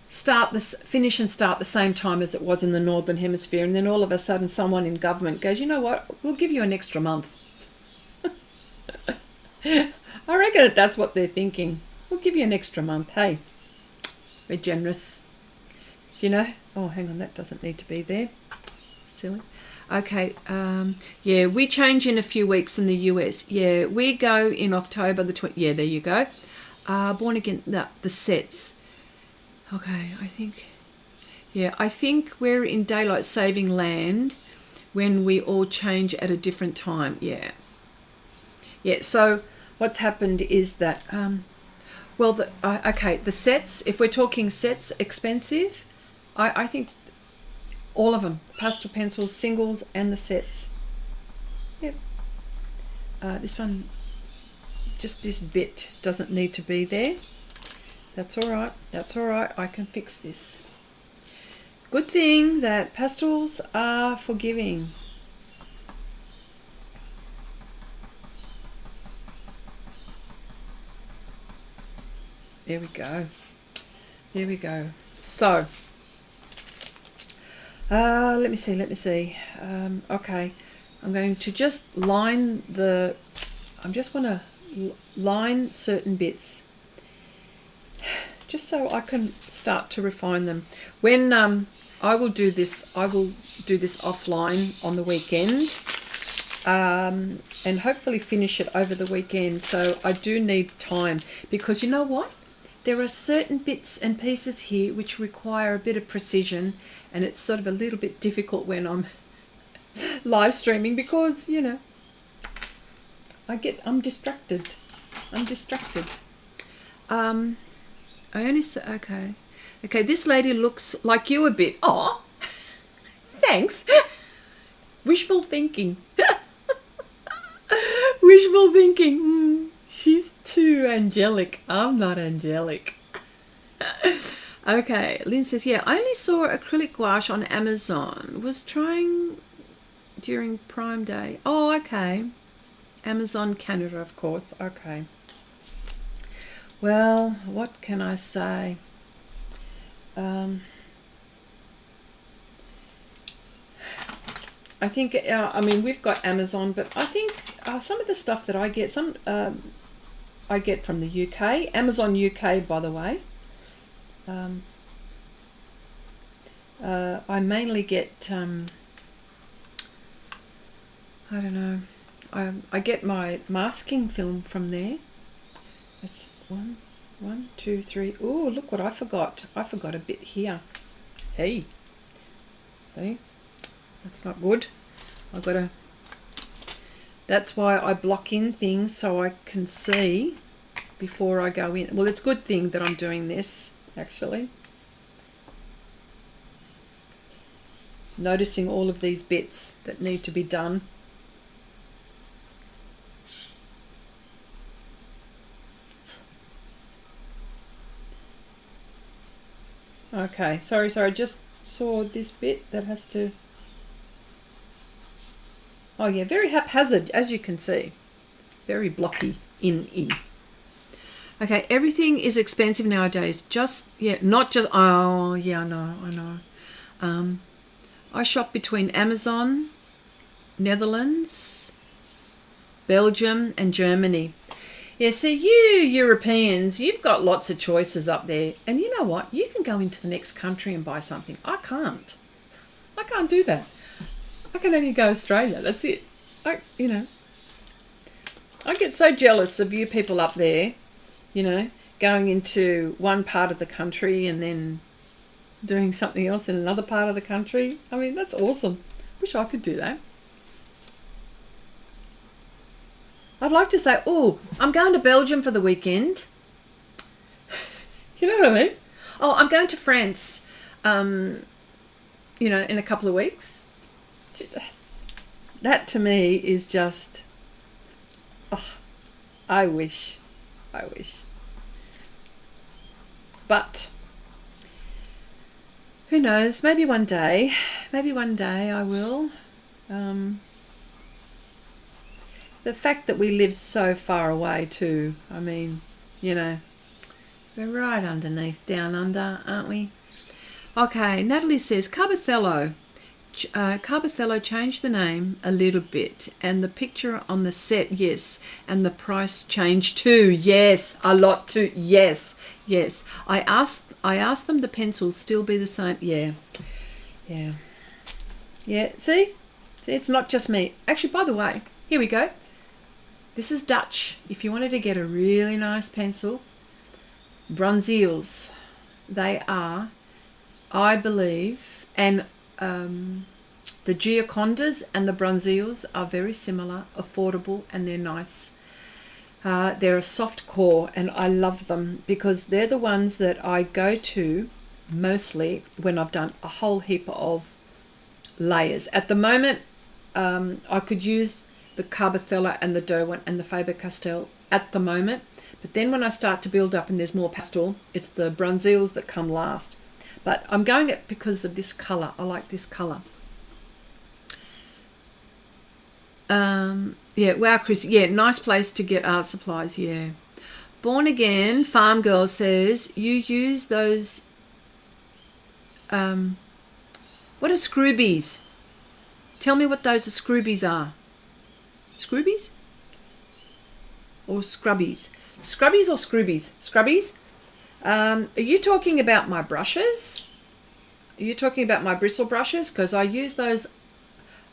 Speaker 1: finish and start the same time as it was in the Northern Hemisphere, and then all of a sudden someone in government goes, you know what, we'll give you an extra month. I reckon that's what they're thinking. We'll give you an extra month. Hey, we're generous. You know? Oh, hang on, that doesn't need to be there. Silly. Okay, yeah, we change in a few weeks in the US. Yeah, we go in October the 20th. Yeah, there you go. Born Again, the sets. Okay, I think we're in daylight saving land when we all change at a different time. Yeah. So what's happened is that, okay, the sets. If we're talking sets, expensive. I think all of them, pastel pencils, singles, and the sets. Yep. This one, just this bit doesn't need to be there. That's all right. I can fix this. Good thing that pastels are forgiving. There we go. So, let me see. Okay, I'm going to just line I just want to line certain bits, just so I can start to refine them. When I will do this offline on the weekend, and hopefully finish it over the weekend. So I do need time, because you know what? There are certain bits and pieces here which require a bit of precision, and it's sort of a little bit difficult when I'm live streaming, because, you know, I'm distracted. I only say, okay, this lady looks like you a bit. Oh, thanks. Wishful thinking. Wishful thinking. She's too angelic. I'm not angelic. Okay, Lynn says, yeah, I only saw acrylic gouache on Amazon. Was trying during Prime Day. Oh, okay. Amazon Canada, of course. Okay. Well, what can I say? I think, I mean, we've got Amazon, but I think some of the stuff that I get, I get from the UK. Amazon UK, by the way. I mainly get, I don't know, I get my masking film from there. It's one, two, three. Oh, look what I forgot. I forgot a bit here. Hey, see? That's not good. That's why I block in things, so I can see before I go in. Well, it's a good thing that I'm doing this, actually. Noticing all of these bits that need to be done. Okay, sorry, I just saw this bit that has to... Oh yeah, very haphazard, as you can see. Very blocky in. Okay, everything is expensive nowadays. Just, yeah, not just, oh yeah, I know. I shop between Amazon, Netherlands, Belgium and Germany. Yeah, see, you Europeans, you've got lots of choices up there. And you know what? You can go into the next country and buy something. I can't. I can't do that. I can only go Australia. That's it. I get so jealous of you people up there, going into one part of the country and then doing something else in another part of the country. I mean, that's awesome. Wish I could do that. I'd like to say, oh, I'm going to Belgium for the weekend. You know what I mean? Oh, I'm going to France, in a couple of weeks. That to me is just, oh, I wish. But who knows? Maybe one day I will. The fact that we live so far away too, I mean, we're right underneath, down under, aren't we? Okay, Natalie says, Carbothello changed the name a little bit, and the picture on the set, yes, and the price changed too, yes, a lot too, yes. I asked them, the pencils still be the same, yeah. See, it's not just me. Actually, by the way, here we go. This is Dutch. If you wanted to get a really nice pencil, Bruynzeels, they are, I believe, and the Giocondas and the Bruynzeels are very similar, affordable, and they're nice. They're a soft core, and I love them because they're the ones that I go to mostly when I've done a whole heap of layers. At the moment, I could use the Carbothello and the Derwent and the Faber Castell at the moment, but then when I start to build up and there's more pastel, it's the Bruynzeels that come last. But I'm going it because of this colour. I like this colour. Yeah, wow, Chris. Yeah, nice place to get art supplies, yeah. Born Again Farm Girl says, you use those, what are scroobies? Tell me what those scroobies are. Scroobies? Or scrubbies? Scrubbies or scroobies? Scrubbies? Are you talking about my brushes? Are you talking about my bristle brushes? Because I use those.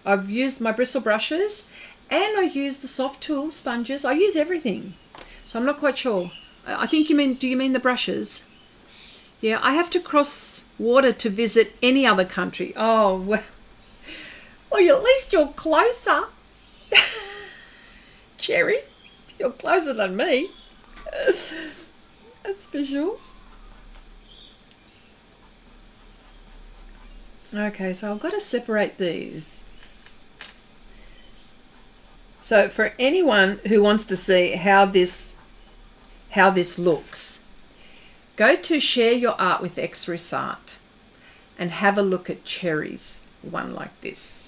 Speaker 1: I've used my bristle brushes and I use the soft tool sponges. I use everything. So I'm not quite sure. I think do you mean the brushes? Yeah, I have to cross water to visit any other country. Oh, well at least you're closer. Cherry, you're closer than me. That's for sure. Okay, so I've got to separate these. So for anyone who wants to see how this looks, go to Share Your Art with Xrissart and have a look at Cherry's one like this.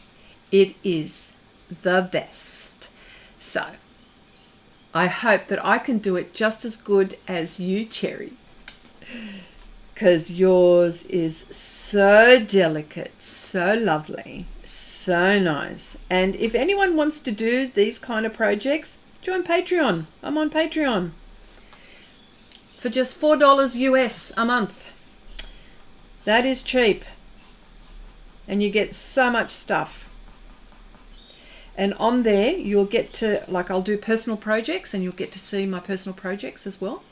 Speaker 1: It is the best. So I hope that I can do it just as good as you, Cherry, because yours is so delicate, so lovely, so nice. And if anyone wants to do these kind of projects, join Patreon. I'm on Patreon for just $4 US a month. That is cheap, and you get so much stuff. And on there, you'll get to, like, I'll do personal projects, and you'll get to see my personal projects as well.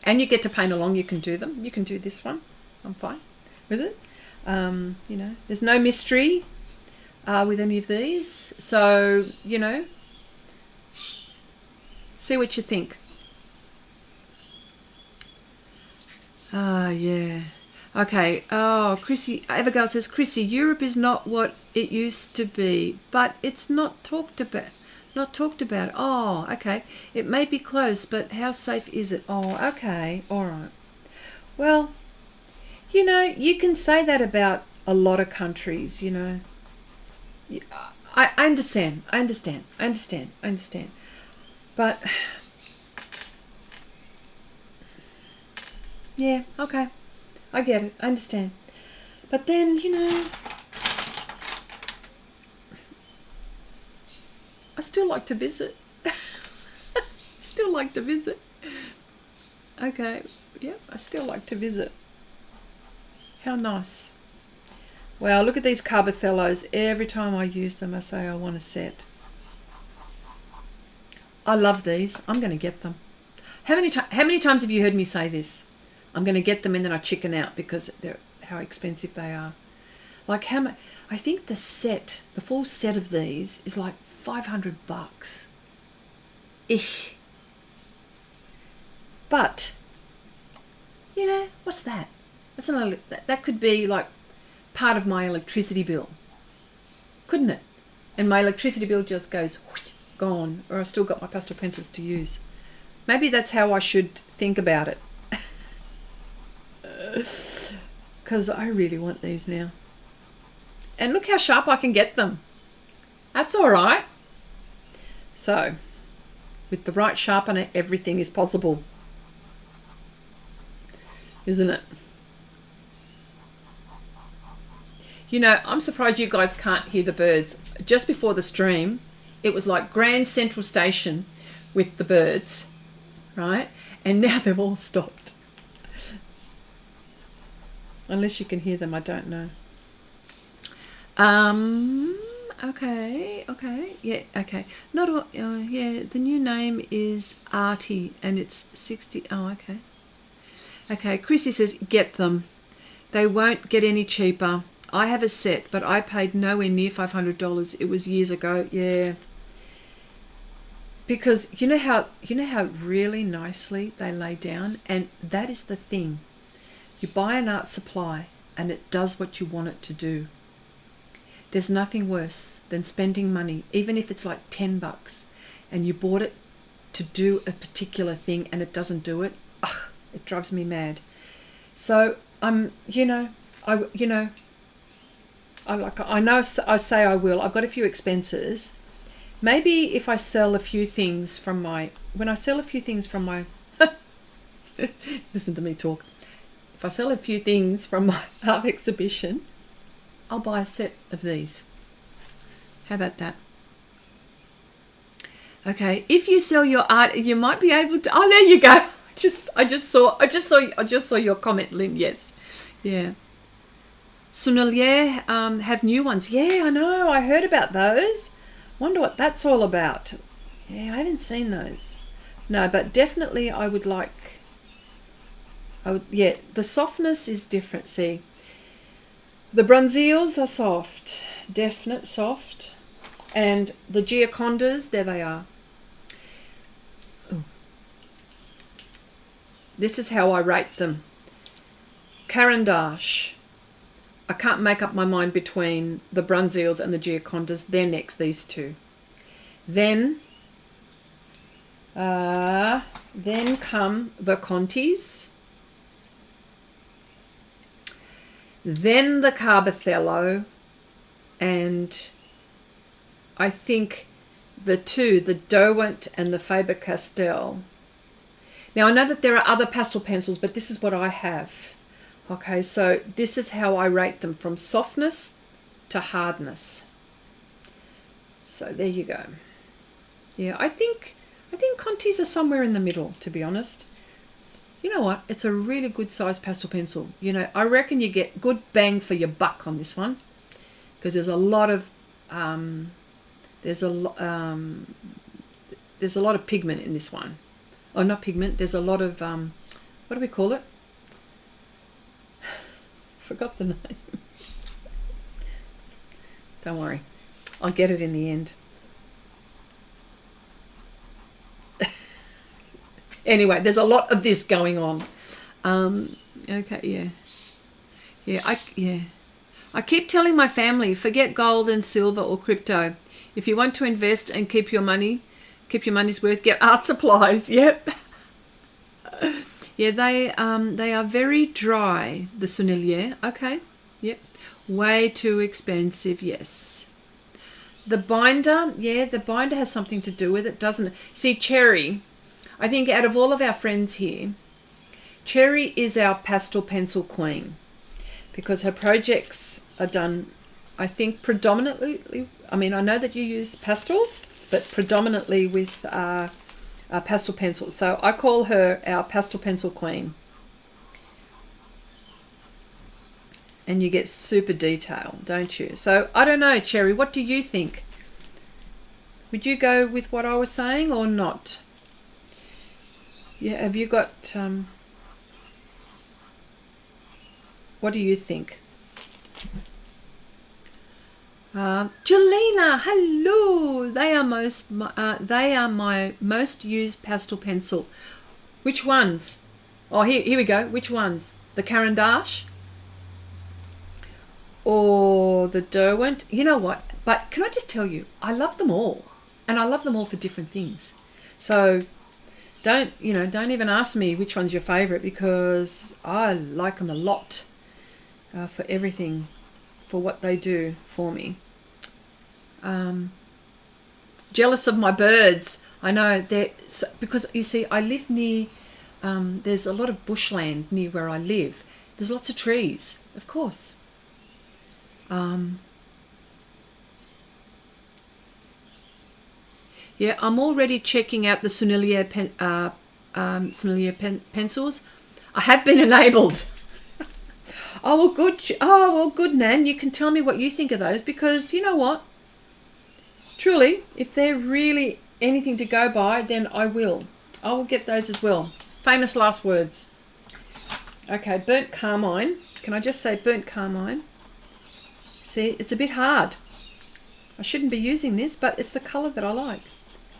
Speaker 1: And you get to paint along. You can do them. You can do this one. I'm fine with it. There's no mystery with any of these. So, see what you think. Yeah. Okay. Oh, Chrissy, Evergirl says, Chrissy, Europe is not what it used to be, but it's not talked about. Oh, okay. It may be close, but how safe is it? Oh, okay. All right. Well, you know, you can say that about a lot of countries, you know. I understand. But yeah, okay. I get it. I understand. But then, you know, I still like to visit. Still like to visit. Okay. Yeah, I still like to visit. How nice. Wow, look at these Carbothellos. Every time I use them, I say I want a set. I love these. I'm going to get them. How many times have you heard me say this? I'm going to get them and then I chicken out because they're how expensive they are. Like how much? I think the full set of these is like $500. Ish. But you know, what's that? That's another. That could be like part of my electricity bill, couldn't it? And my electricity bill just goes whoosh, gone, or I've still got my pastel pencils to use. Maybe that's how I should think about it. Because I really want these now. And look how sharp I can get them. That's all right. So, with the right sharpener, everything is possible. Isn't it? You know, I'm surprised you guys can't hear the birds. Just before the stream, it was like Grand Central Station with the birds, right? And now they've all stopped. Unless you can hear them, I don't know. Okay, yeah, okay. Not all, yeah, the new name is Artie and it's 60, oh, okay. Okay, Chrissy says, get them. They won't get any cheaper. I have a set, but I paid nowhere near $500. It was years ago, yeah. Because you know how really nicely they lay down, and that is the thing. You buy an art supply and it does what you want it to do. There's nothing worse than spending money, even if it's like $10, and you bought it to do a particular thing and it doesn't do it. Ugh, it drives me mad. So I say I will. I've got a few expenses. Maybe if I sell a few things from my listen to me talk. If I sell a few things from my art exhibition, I'll buy a set of these. How about that? Okay, if you sell your art, you might be able to. Oh, there you go. I just saw your comment, Lynn. Yes, yeah. Sommelier have new ones. Yeah, I know. I heard about those. Wonder what that's all about. Yeah, I haven't seen those. No, but definitely I would like. Yeah, the softness is different. See, the Bruynzeels are soft, definite soft, and the Giocondas, there they are. Ooh. This is how I rate them. Carandash. I can't make up my mind between the Bruynzeels and the Giocondas. They're next, these two. Then come the Contes. Then the Carbothello, and I think the Derwent and the Faber Castell. Now I know that there are other pastel pencils, but this is what I have. Okay, so this is how I rate them, from softness to hardness. So there you go. Yeah, I think Contes are somewhere in the middle, to be honest. You know what? It's a really good size pastel pencil. You know, I reckon you get good bang for your buck on this one, because there's a lot of there's a lot of pigment in this one. Oh, not pigment. There's a lot of what do we call it? Forgot the name. Don't worry, I'll get it in the end. Anyway, there's a lot of this going on. Okay, yeah. I keep telling my family, forget gold and silver or crypto. If you want to invest and keep your money's worth, get art supplies. Yep. Yeah, they are very dry, the Sennelier. Okay, yep. Way too expensive, yes. The binder, yeah, the binder has something to do with it, doesn't it? See, Cherry, I think out of all of our friends here, Cherry is our pastel pencil queen because her projects are done, I think, predominantly, I mean, I know that you use pastels, but predominantly with pastel pencils. So I call her our pastel pencil queen. And you get super detail, don't you? So I don't know, Cherry, what do you think? Would you go with what I was saying or not? Yeah, have you got what do you think? Jelena, hello. They are my most used pastel pencil. Which ones? Oh, here we go. Which ones? The Caran d'Ache or the Derwent? You know what? But can I just tell you, I love them all, and I love them all for different things. So don't even ask me which one's your favorite, because I like them a lot for everything, for what they do for me. Jealous of my birds. I know because you see, I live near. There's a lot of bushland near where I live. There's lots of trees, of course. Yeah, I'm already checking out the Sennelier pencils. I have been enabled. Oh well, good, Nan. You can tell me what you think of those, because you know what? Truly, if they're really anything to go by, then I will get those as well. Famous last words. Okay, burnt carmine. Can I just say burnt carmine? See, it's a bit hard. I shouldn't be using this, but it's the colour that I like.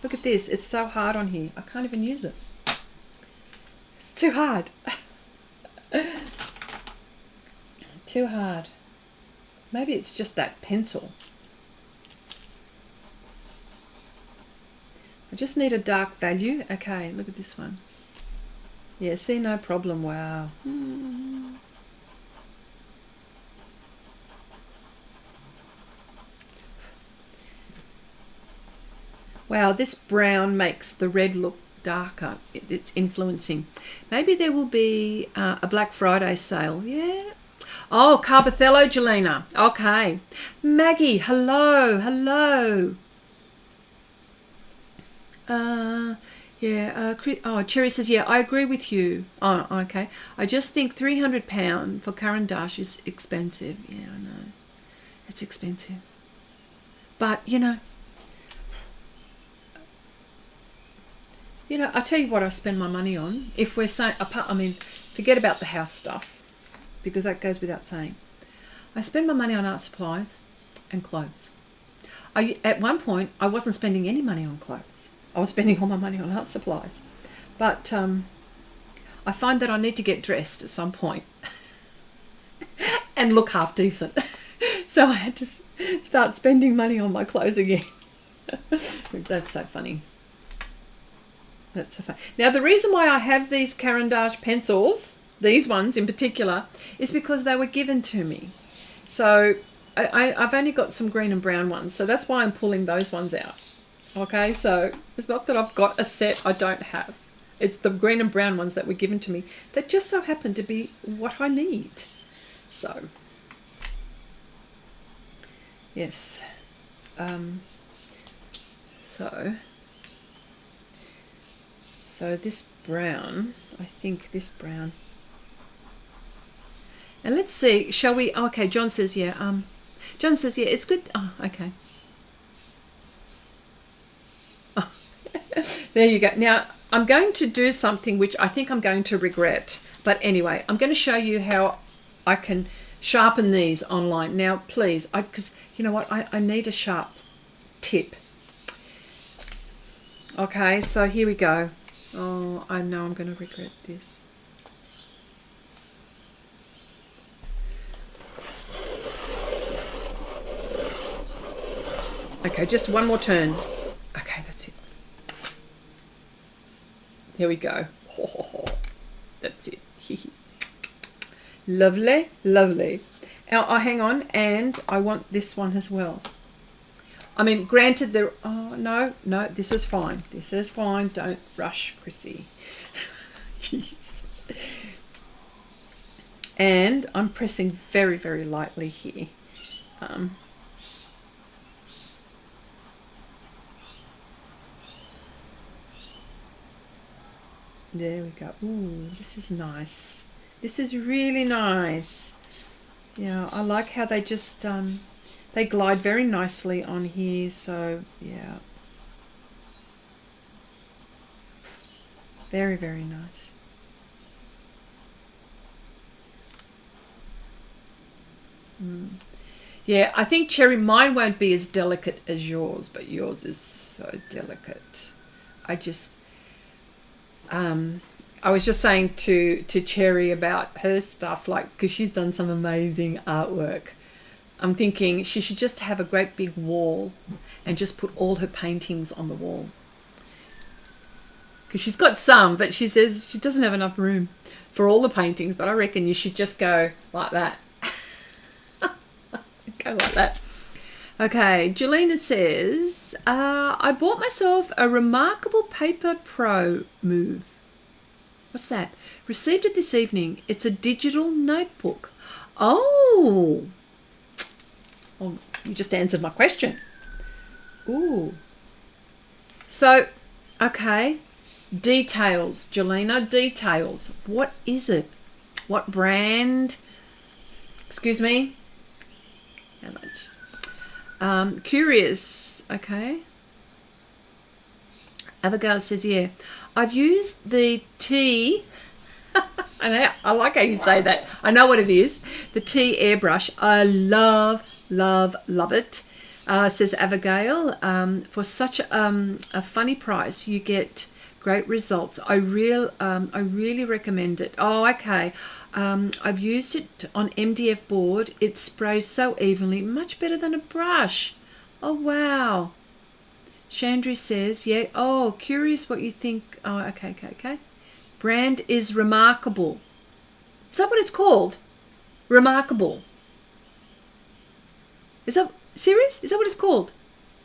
Speaker 1: Look at this. It's so hard on here. I can't even use it. It's too hard. Too hard. Maybe it's just that pencil. I just need a dark value. Okay, look at this one. Yeah, see, no problem. Wow. Wow, this brown makes the red look darker. It's influencing. Maybe there will be a Black Friday sale. Yeah. Oh, Carbothello, Jelena. Okay. Maggie, hello. Cherry says, yeah, I agree with you. Oh, okay. I just think £300 for Caran d'Ache is expensive. Yeah, I know. It's expensive. But, I tell you what I spend my money on. If we're saying, forget about the house stuff, because that goes without saying. I spend my money on art supplies and clothes. At one point, I wasn't spending any money on clothes. I was spending all my money on art supplies. But I find that I need to get dressed at some point and look half decent. So I had to start spending money on my clothes again. That's so funny. That's so funny. Now, the reason why I have these Caran d'Ache pencils, these ones in particular, is because they were given to me. So I've only got some green and brown ones. So that's why I'm pulling those ones out. Okay, so it's not that I've got a set I don't have. It's the green and brown ones that were given to me that just so happen to be what I need. So, yes. So this brown, I think this brown. And let's see, shall we? Okay, John says, yeah. John says, yeah, it's good. Oh, okay. Oh. There you go. Now, I'm going to do something which I think I'm going to regret. But anyway, I'm going to show you how I can sharpen these online. Now, please, because you know what? I need a sharp tip. Okay, so here we go. Oh, I know I'm going to regret this. Okay, just one more turn. Okay, that's it. There we go. That's it. Lovely, lovely. Now, hang on, and I want this one as well. I mean, granted, there. Oh no, this is fine. This is fine. Don't rush, Chrissy. Jeez. And I'm pressing very, very lightly here. There we go. Ooh, this is nice. This is really nice. Yeah, I like how they just they glide very nicely on here. So yeah, very, very nice. Yeah, I think Cherry, mine won't be as delicate as yours, but yours is so delicate. I was just saying to Cherry about her stuff, like, because she's done some amazing artwork. I'm thinking she should just have a great big wall and just put all her paintings on the wall. Because she's got some, but she says she doesn't have enough room for all the paintings, but I reckon you should just go like that. Go like that. Okay, Jelena says, I bought myself a Remarkable Paper Pro Move. What's that? Received it this evening. It's a digital notebook. Oh, you just answered my question. Ooh. So, okay. Details, Jelena, details. What is it? What brand? Excuse me. How much? Curious. Okay. Abigail says, yeah, I've used the T. I like how you say that. I know what it is. The T airbrush. I love it. Says Abigail. For such a funny price, you get great results. I really recommend it. Oh, okay. I've used it on MDF board. It sprays so evenly, much better than a brush. Oh, wow. Chandri says, yeah. Oh, curious what you think. Oh, okay. Brand is Remarkable. Is that what it's called? Remarkable. Is that serious? Is that what it's called?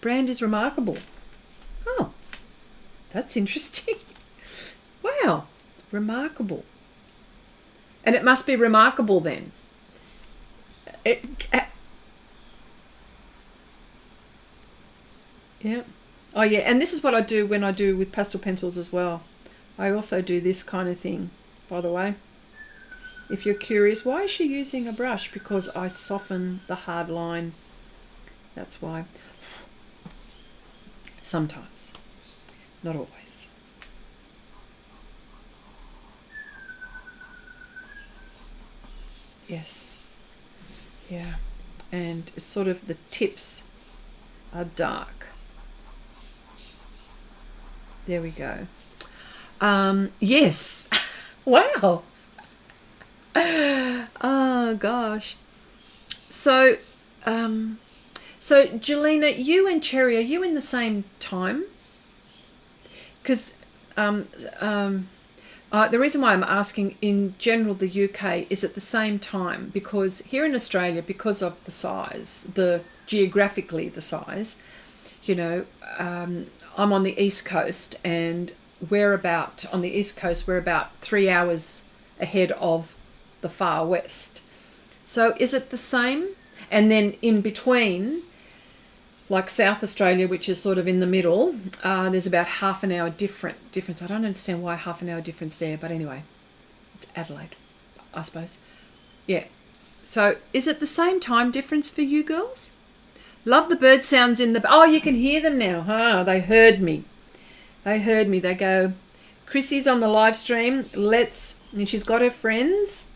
Speaker 1: Brand is Remarkable. Oh, that's interesting. Wow. Remarkable. And it must be remarkable then. Yeah. Oh, yeah. And this is what I do when I do with pastel pencils as well. I also do this kind of thing, by the way. If you're curious, why is she using a brush? Because I soften the hard line. That's why. Sometimes. Not always. Yes. Yeah. And it's sort of the tips are dark. There we go. Yes. Wow. Oh gosh. So Jelena, you and Cherry, are you in the same time? Because the reason why I'm asking, in general, the UK is at the same time, because here in Australia, because of the size, geographically the size, you know, I'm on the East Coast, and we're about 3 hours ahead of the far west. So is it the same? And then in between, like South Australia, which is sort of in the middle, there's about half an hour difference. I don't understand why half an hour difference there, but anyway, it's Adelaide, I suppose. Yeah. So is it the same time difference for you girls? Love the bird sounds in the... Oh, you can hear them now. Huh? They heard me. They go, Chrissy's on the live stream. And she's got her friends.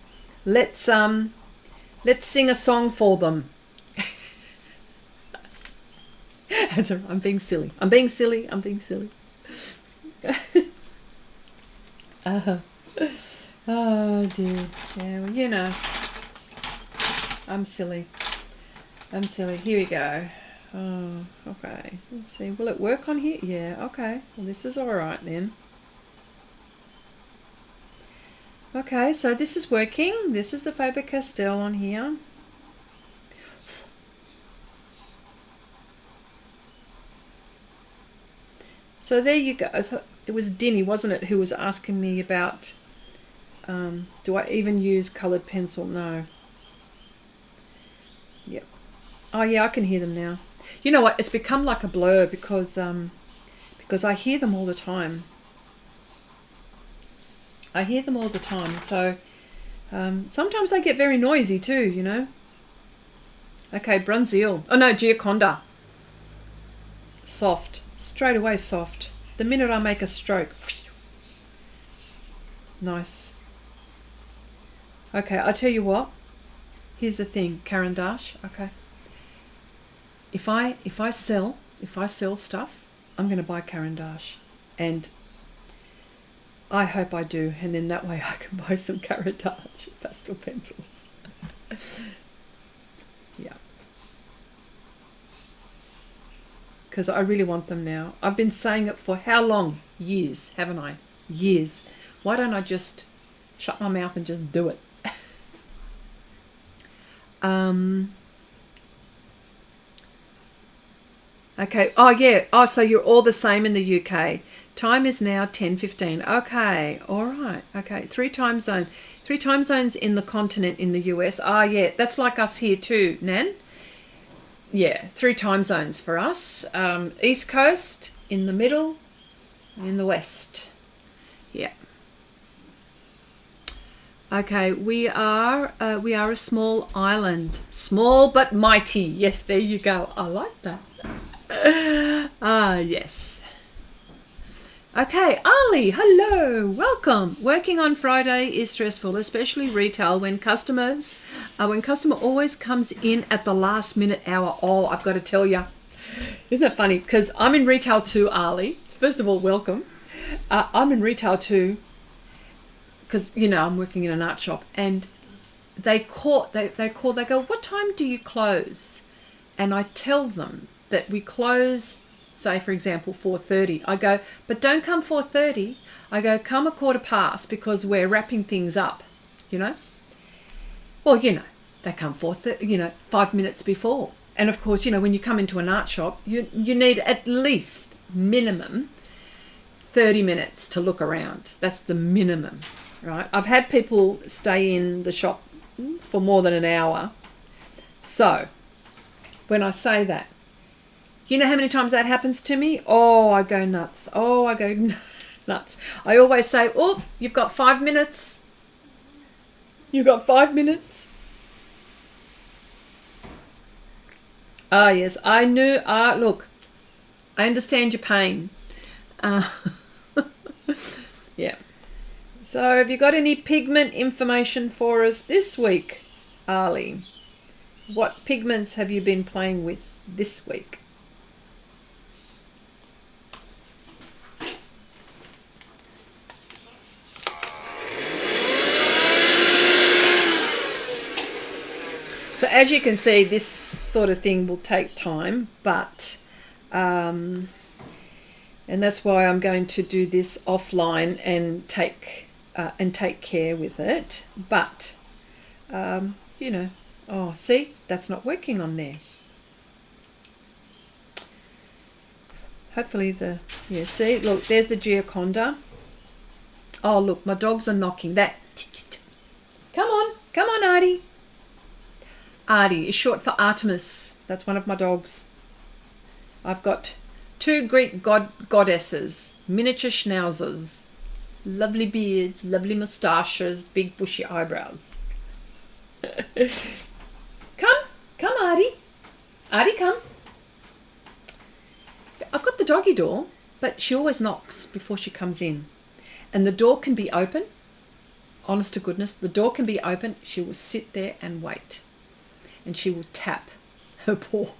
Speaker 1: Let's sing a song for them. I'm being silly. Oh dear. Yeah, well, you know. I'm silly. Here we go. Oh, okay. Let's see. Will it work on here? Yeah, okay. Well, this is all right then. Okay, so this is working. This is the Faber Castell on here. So there you go. It was Dinny, wasn't it, who was asking me about, do I even use coloured pencil? No. Yep. Oh yeah, I can hear them now. You know what? It's become like a blur because I hear them all the time. I hear them all the time. So sometimes they get very noisy too, you know. Okay, Bruynzeel. Oh no, Gioconda. Sofft. Straight away Sofft. The minute I make a stroke. Nice. Okay, I'll tell you what. Here's the thing, Carandash. Okay. If I sell stuff, I'm going to buy Carandash, and I hope I do, and then that way I can buy some Carandash pastel pencils. Yeah. Because I really want them now. I've been saying it for how long? Years, haven't I? Years. Why don't I just shut my mouth and just do it? Okay. Oh, yeah. Oh, so you're all the same in the UK. Time is now 10:15. Okay. All right. Okay. 3 time zone. 3 time zones in the continent in the US. Ah, yeah. That's like us here too, Nan. Yeah. 3 time zones for us. East Coast, in the middle, in the West. Yeah. Okay, we are a small island. Small but mighty. Yes, there you go. I like that. Yes. Okay, Ali, hello, welcome. Working on Friday is stressful, especially retail when customer always comes in at the last minute hour. Oh, I've got to tell you, isn't it funny? Because I'm in retail too, Ali. First of all, welcome. I'm in retail too. Because, you know, I'm working in an art shop, and they go, what time do you close? And I tell them that we close, say, for example, 4:30. I go, but don't come 4:30. I go, come 1/4 because we're wrapping things up, you know? Well, you know, they come 4:30, you know, 5 minutes before. And of course, you know, when you come into an art shop, you need at least minimum 30 minutes to look around. That's the minimum. Right, I've had people stay in the shop for more than an hour. So, when I say that, you know how many times that happens to me? Oh, I go nuts. Oh, I go nuts. I always say, oh, you've got 5 minutes. You've got 5 minutes. Ah, yes, I knew. Look, I understand your pain. Yeah. So have you got any pigment information for us this week, Ali? What pigments have you been playing with this week? So as you can see, this sort of thing will take time, but and that's why I'm going to do this offline and take care with it. But you know, oh, see, that's not working on there. Hopefully see, look, there's the Gioconda. Oh, look, my dogs are knocking that. Come on, Artie. Artie is short for Artemis. That's one of my dogs. I've got 2 Greek goddesses, miniature schnauzers, lovely beards, lovely moustaches, big bushy eyebrows. Come, Artie. Artie, come. I've got the doggy door, but she always knocks before she comes in. And the door can be open. Honest to goodness, the door can be open. She will sit there and wait. And she will tap her paw.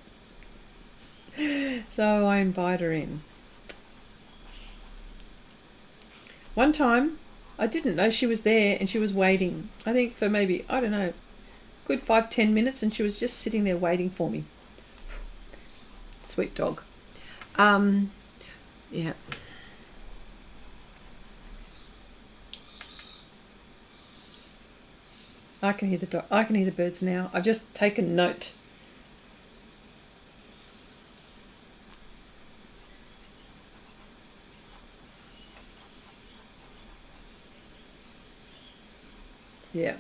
Speaker 1: So I invite her in. One time, I didn't know she was there and she was waiting. I think for maybe, I don't know, good 5-10 minutes, and she was just sitting there waiting for me. Sweet dog. Yeah. I can hear the dog. I can hear the birds now. I've just taken note. Yeah.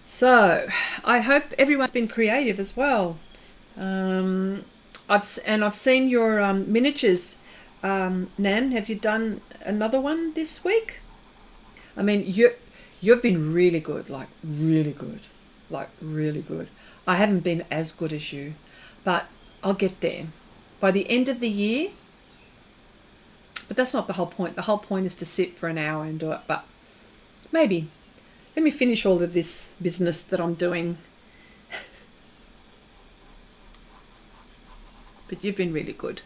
Speaker 1: So I hope everyone's been creative as well. I've seen your miniatures. Nan, have you done another one this week? I mean, you've been really good, like really good, like really good. I haven't been as good as you, but I'll get there by the end of the year. But that's not the whole point. The whole point is to sit for an hour and do it. But maybe let me finish all of this business that I'm doing. But you've been really good.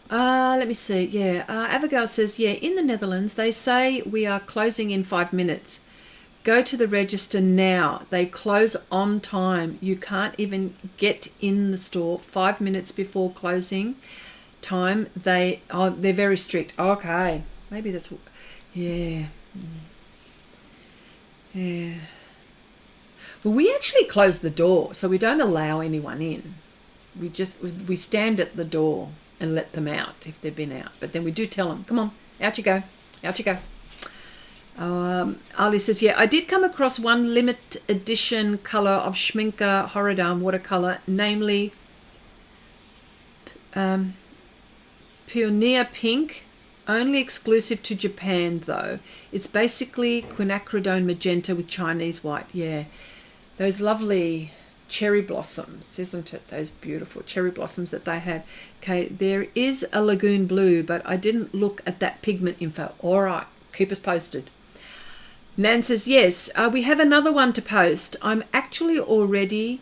Speaker 1: Let me see. Yeah, Abigail says, yeah, in the Netherlands, they say we are closing in 5 minutes. Go to the register now. They close on time. You can't even get in the store 5 minutes before closing time. They're very strict. Okay, maybe that's yeah. Yeah. Well, we actually close the door, so we don't allow anyone in. We stand at the door and let them out if they've been out. But then we do tell them, come on, out you go, out you go. Ali says, yeah, I did come across one limited edition colour of Schminke Horodam watercolour, namely Pioneer Pink, only exclusive to Japan though. It's basically quinacridone magenta with Chinese white. Yeah, those lovely cherry blossoms, isn't it? Those beautiful cherry blossoms that they have. Okay, there is a lagoon blue, but I didn't look at that pigment info. All right, keep us posted. Nan says, yes, we have another one to post. I'm actually already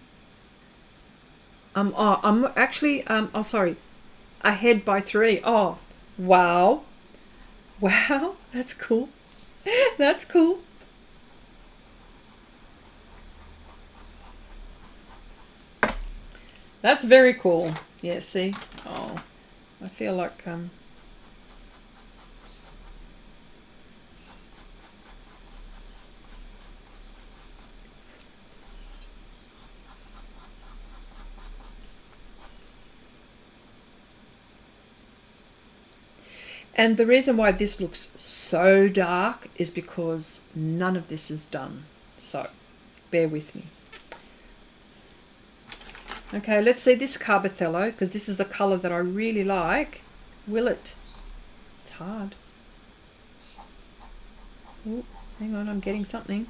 Speaker 1: sorry, ahead by 3. Oh, wow. Wow, that's cool. That's cool. That's very cool. Yeah, see? Oh, I feel like and the reason why this looks so dark is because none of this is done. So, bear with me. Okay, let's see this Carbothello, because this is the colour that I really like. Will it? It's hard. Oh, hang on, I'm getting something.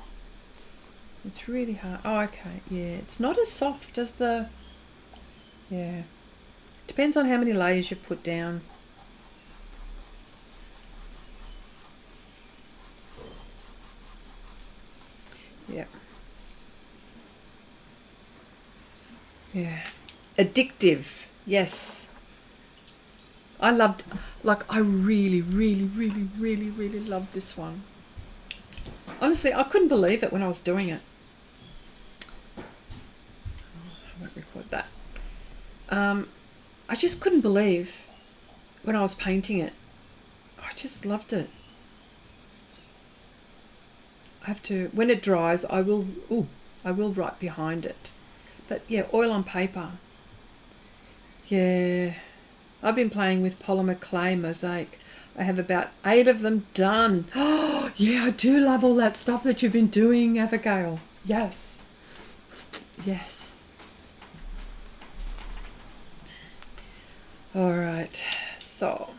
Speaker 1: It's really hard. Oh, okay, yeah. It's not as soft as the... Yeah. Depends on how many layers you put down. Yeah. Yeah. Addictive. Yes. I loved, like, I really, really, really, really, really loved this one. Honestly, I couldn't believe it when I was doing it. I won't record that. I just couldn't believe when I was painting it. I just loved it. I have to, when it dries, I will write behind it. But yeah, oil on paper. Yeah. I've been playing with polymer clay mosaic. I have about 8 of them done. Oh, yeah, I do love all that stuff that you've been doing, Abigail. Yes. Yes. All right. So,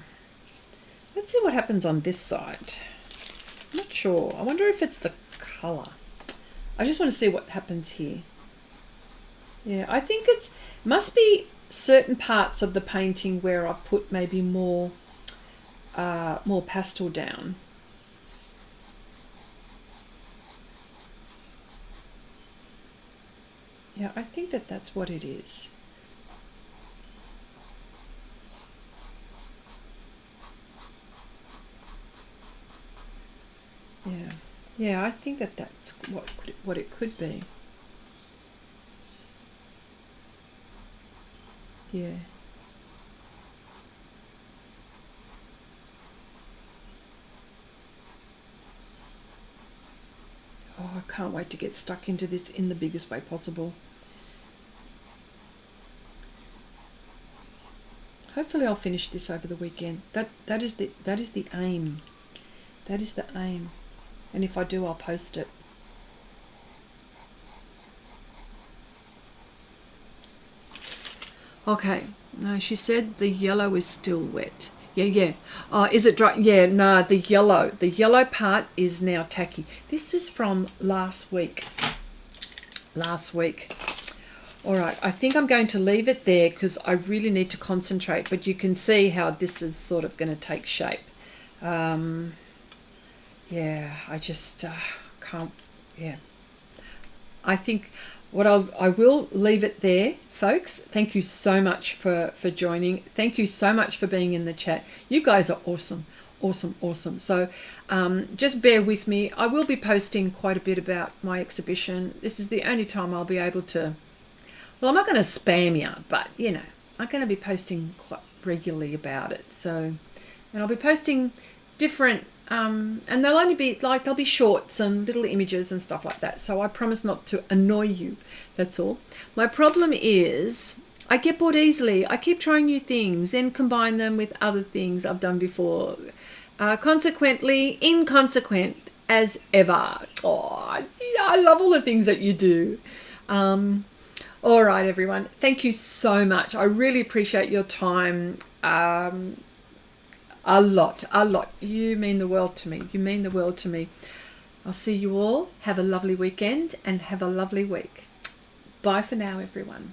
Speaker 1: let's see what happens on this side. I'm not sure. I wonder if it's the colour. I just want to see what happens here. Yeah, I think it must be certain parts of the painting where I've put maybe more pastel down. Yeah, I think that's what it is. Yeah, yeah, I think that's what it could be. Yeah. can't wait to get stuck into this in the biggest way possible. Hopefully I'll finish this over the weekend. That is the aim. That is the aim. And if I do, I'll post it. Okay. No, she said the yellow is still wet. Yeah. Oh, is it dry? Yeah, no, the yellow part is now tacky. This was from last week. All right, I think I'm going to leave it there because I really need to concentrate, but you can see how this is sort of going to take shape. Yeah, I just can't, yeah. I think I will leave it there, folks. Thank you so much for joining. Thank you so much for being in the chat. You guys are awesome. Awesome. So just bear with me. I will be posting quite a bit about my exhibition. This is the only time I'll be able to, well, I'm not going to spam you, but you know, I'm going to be posting quite regularly about it. So, and I'll be posting different, and they'll only be like, they'll be shorts and little images and stuff like that. So I promise not to annoy you. That's all. My problem is I get bored easily. I keep trying new things and combine them with other things I've done before. Consequently, inconsequent as ever. Oh, I love all the things that you do. All right, everyone. Thank you so much. I really appreciate your time. A lot. You mean the world to me. I'll see you all. Have a lovely weekend and have a lovely week. Bye for now, everyone.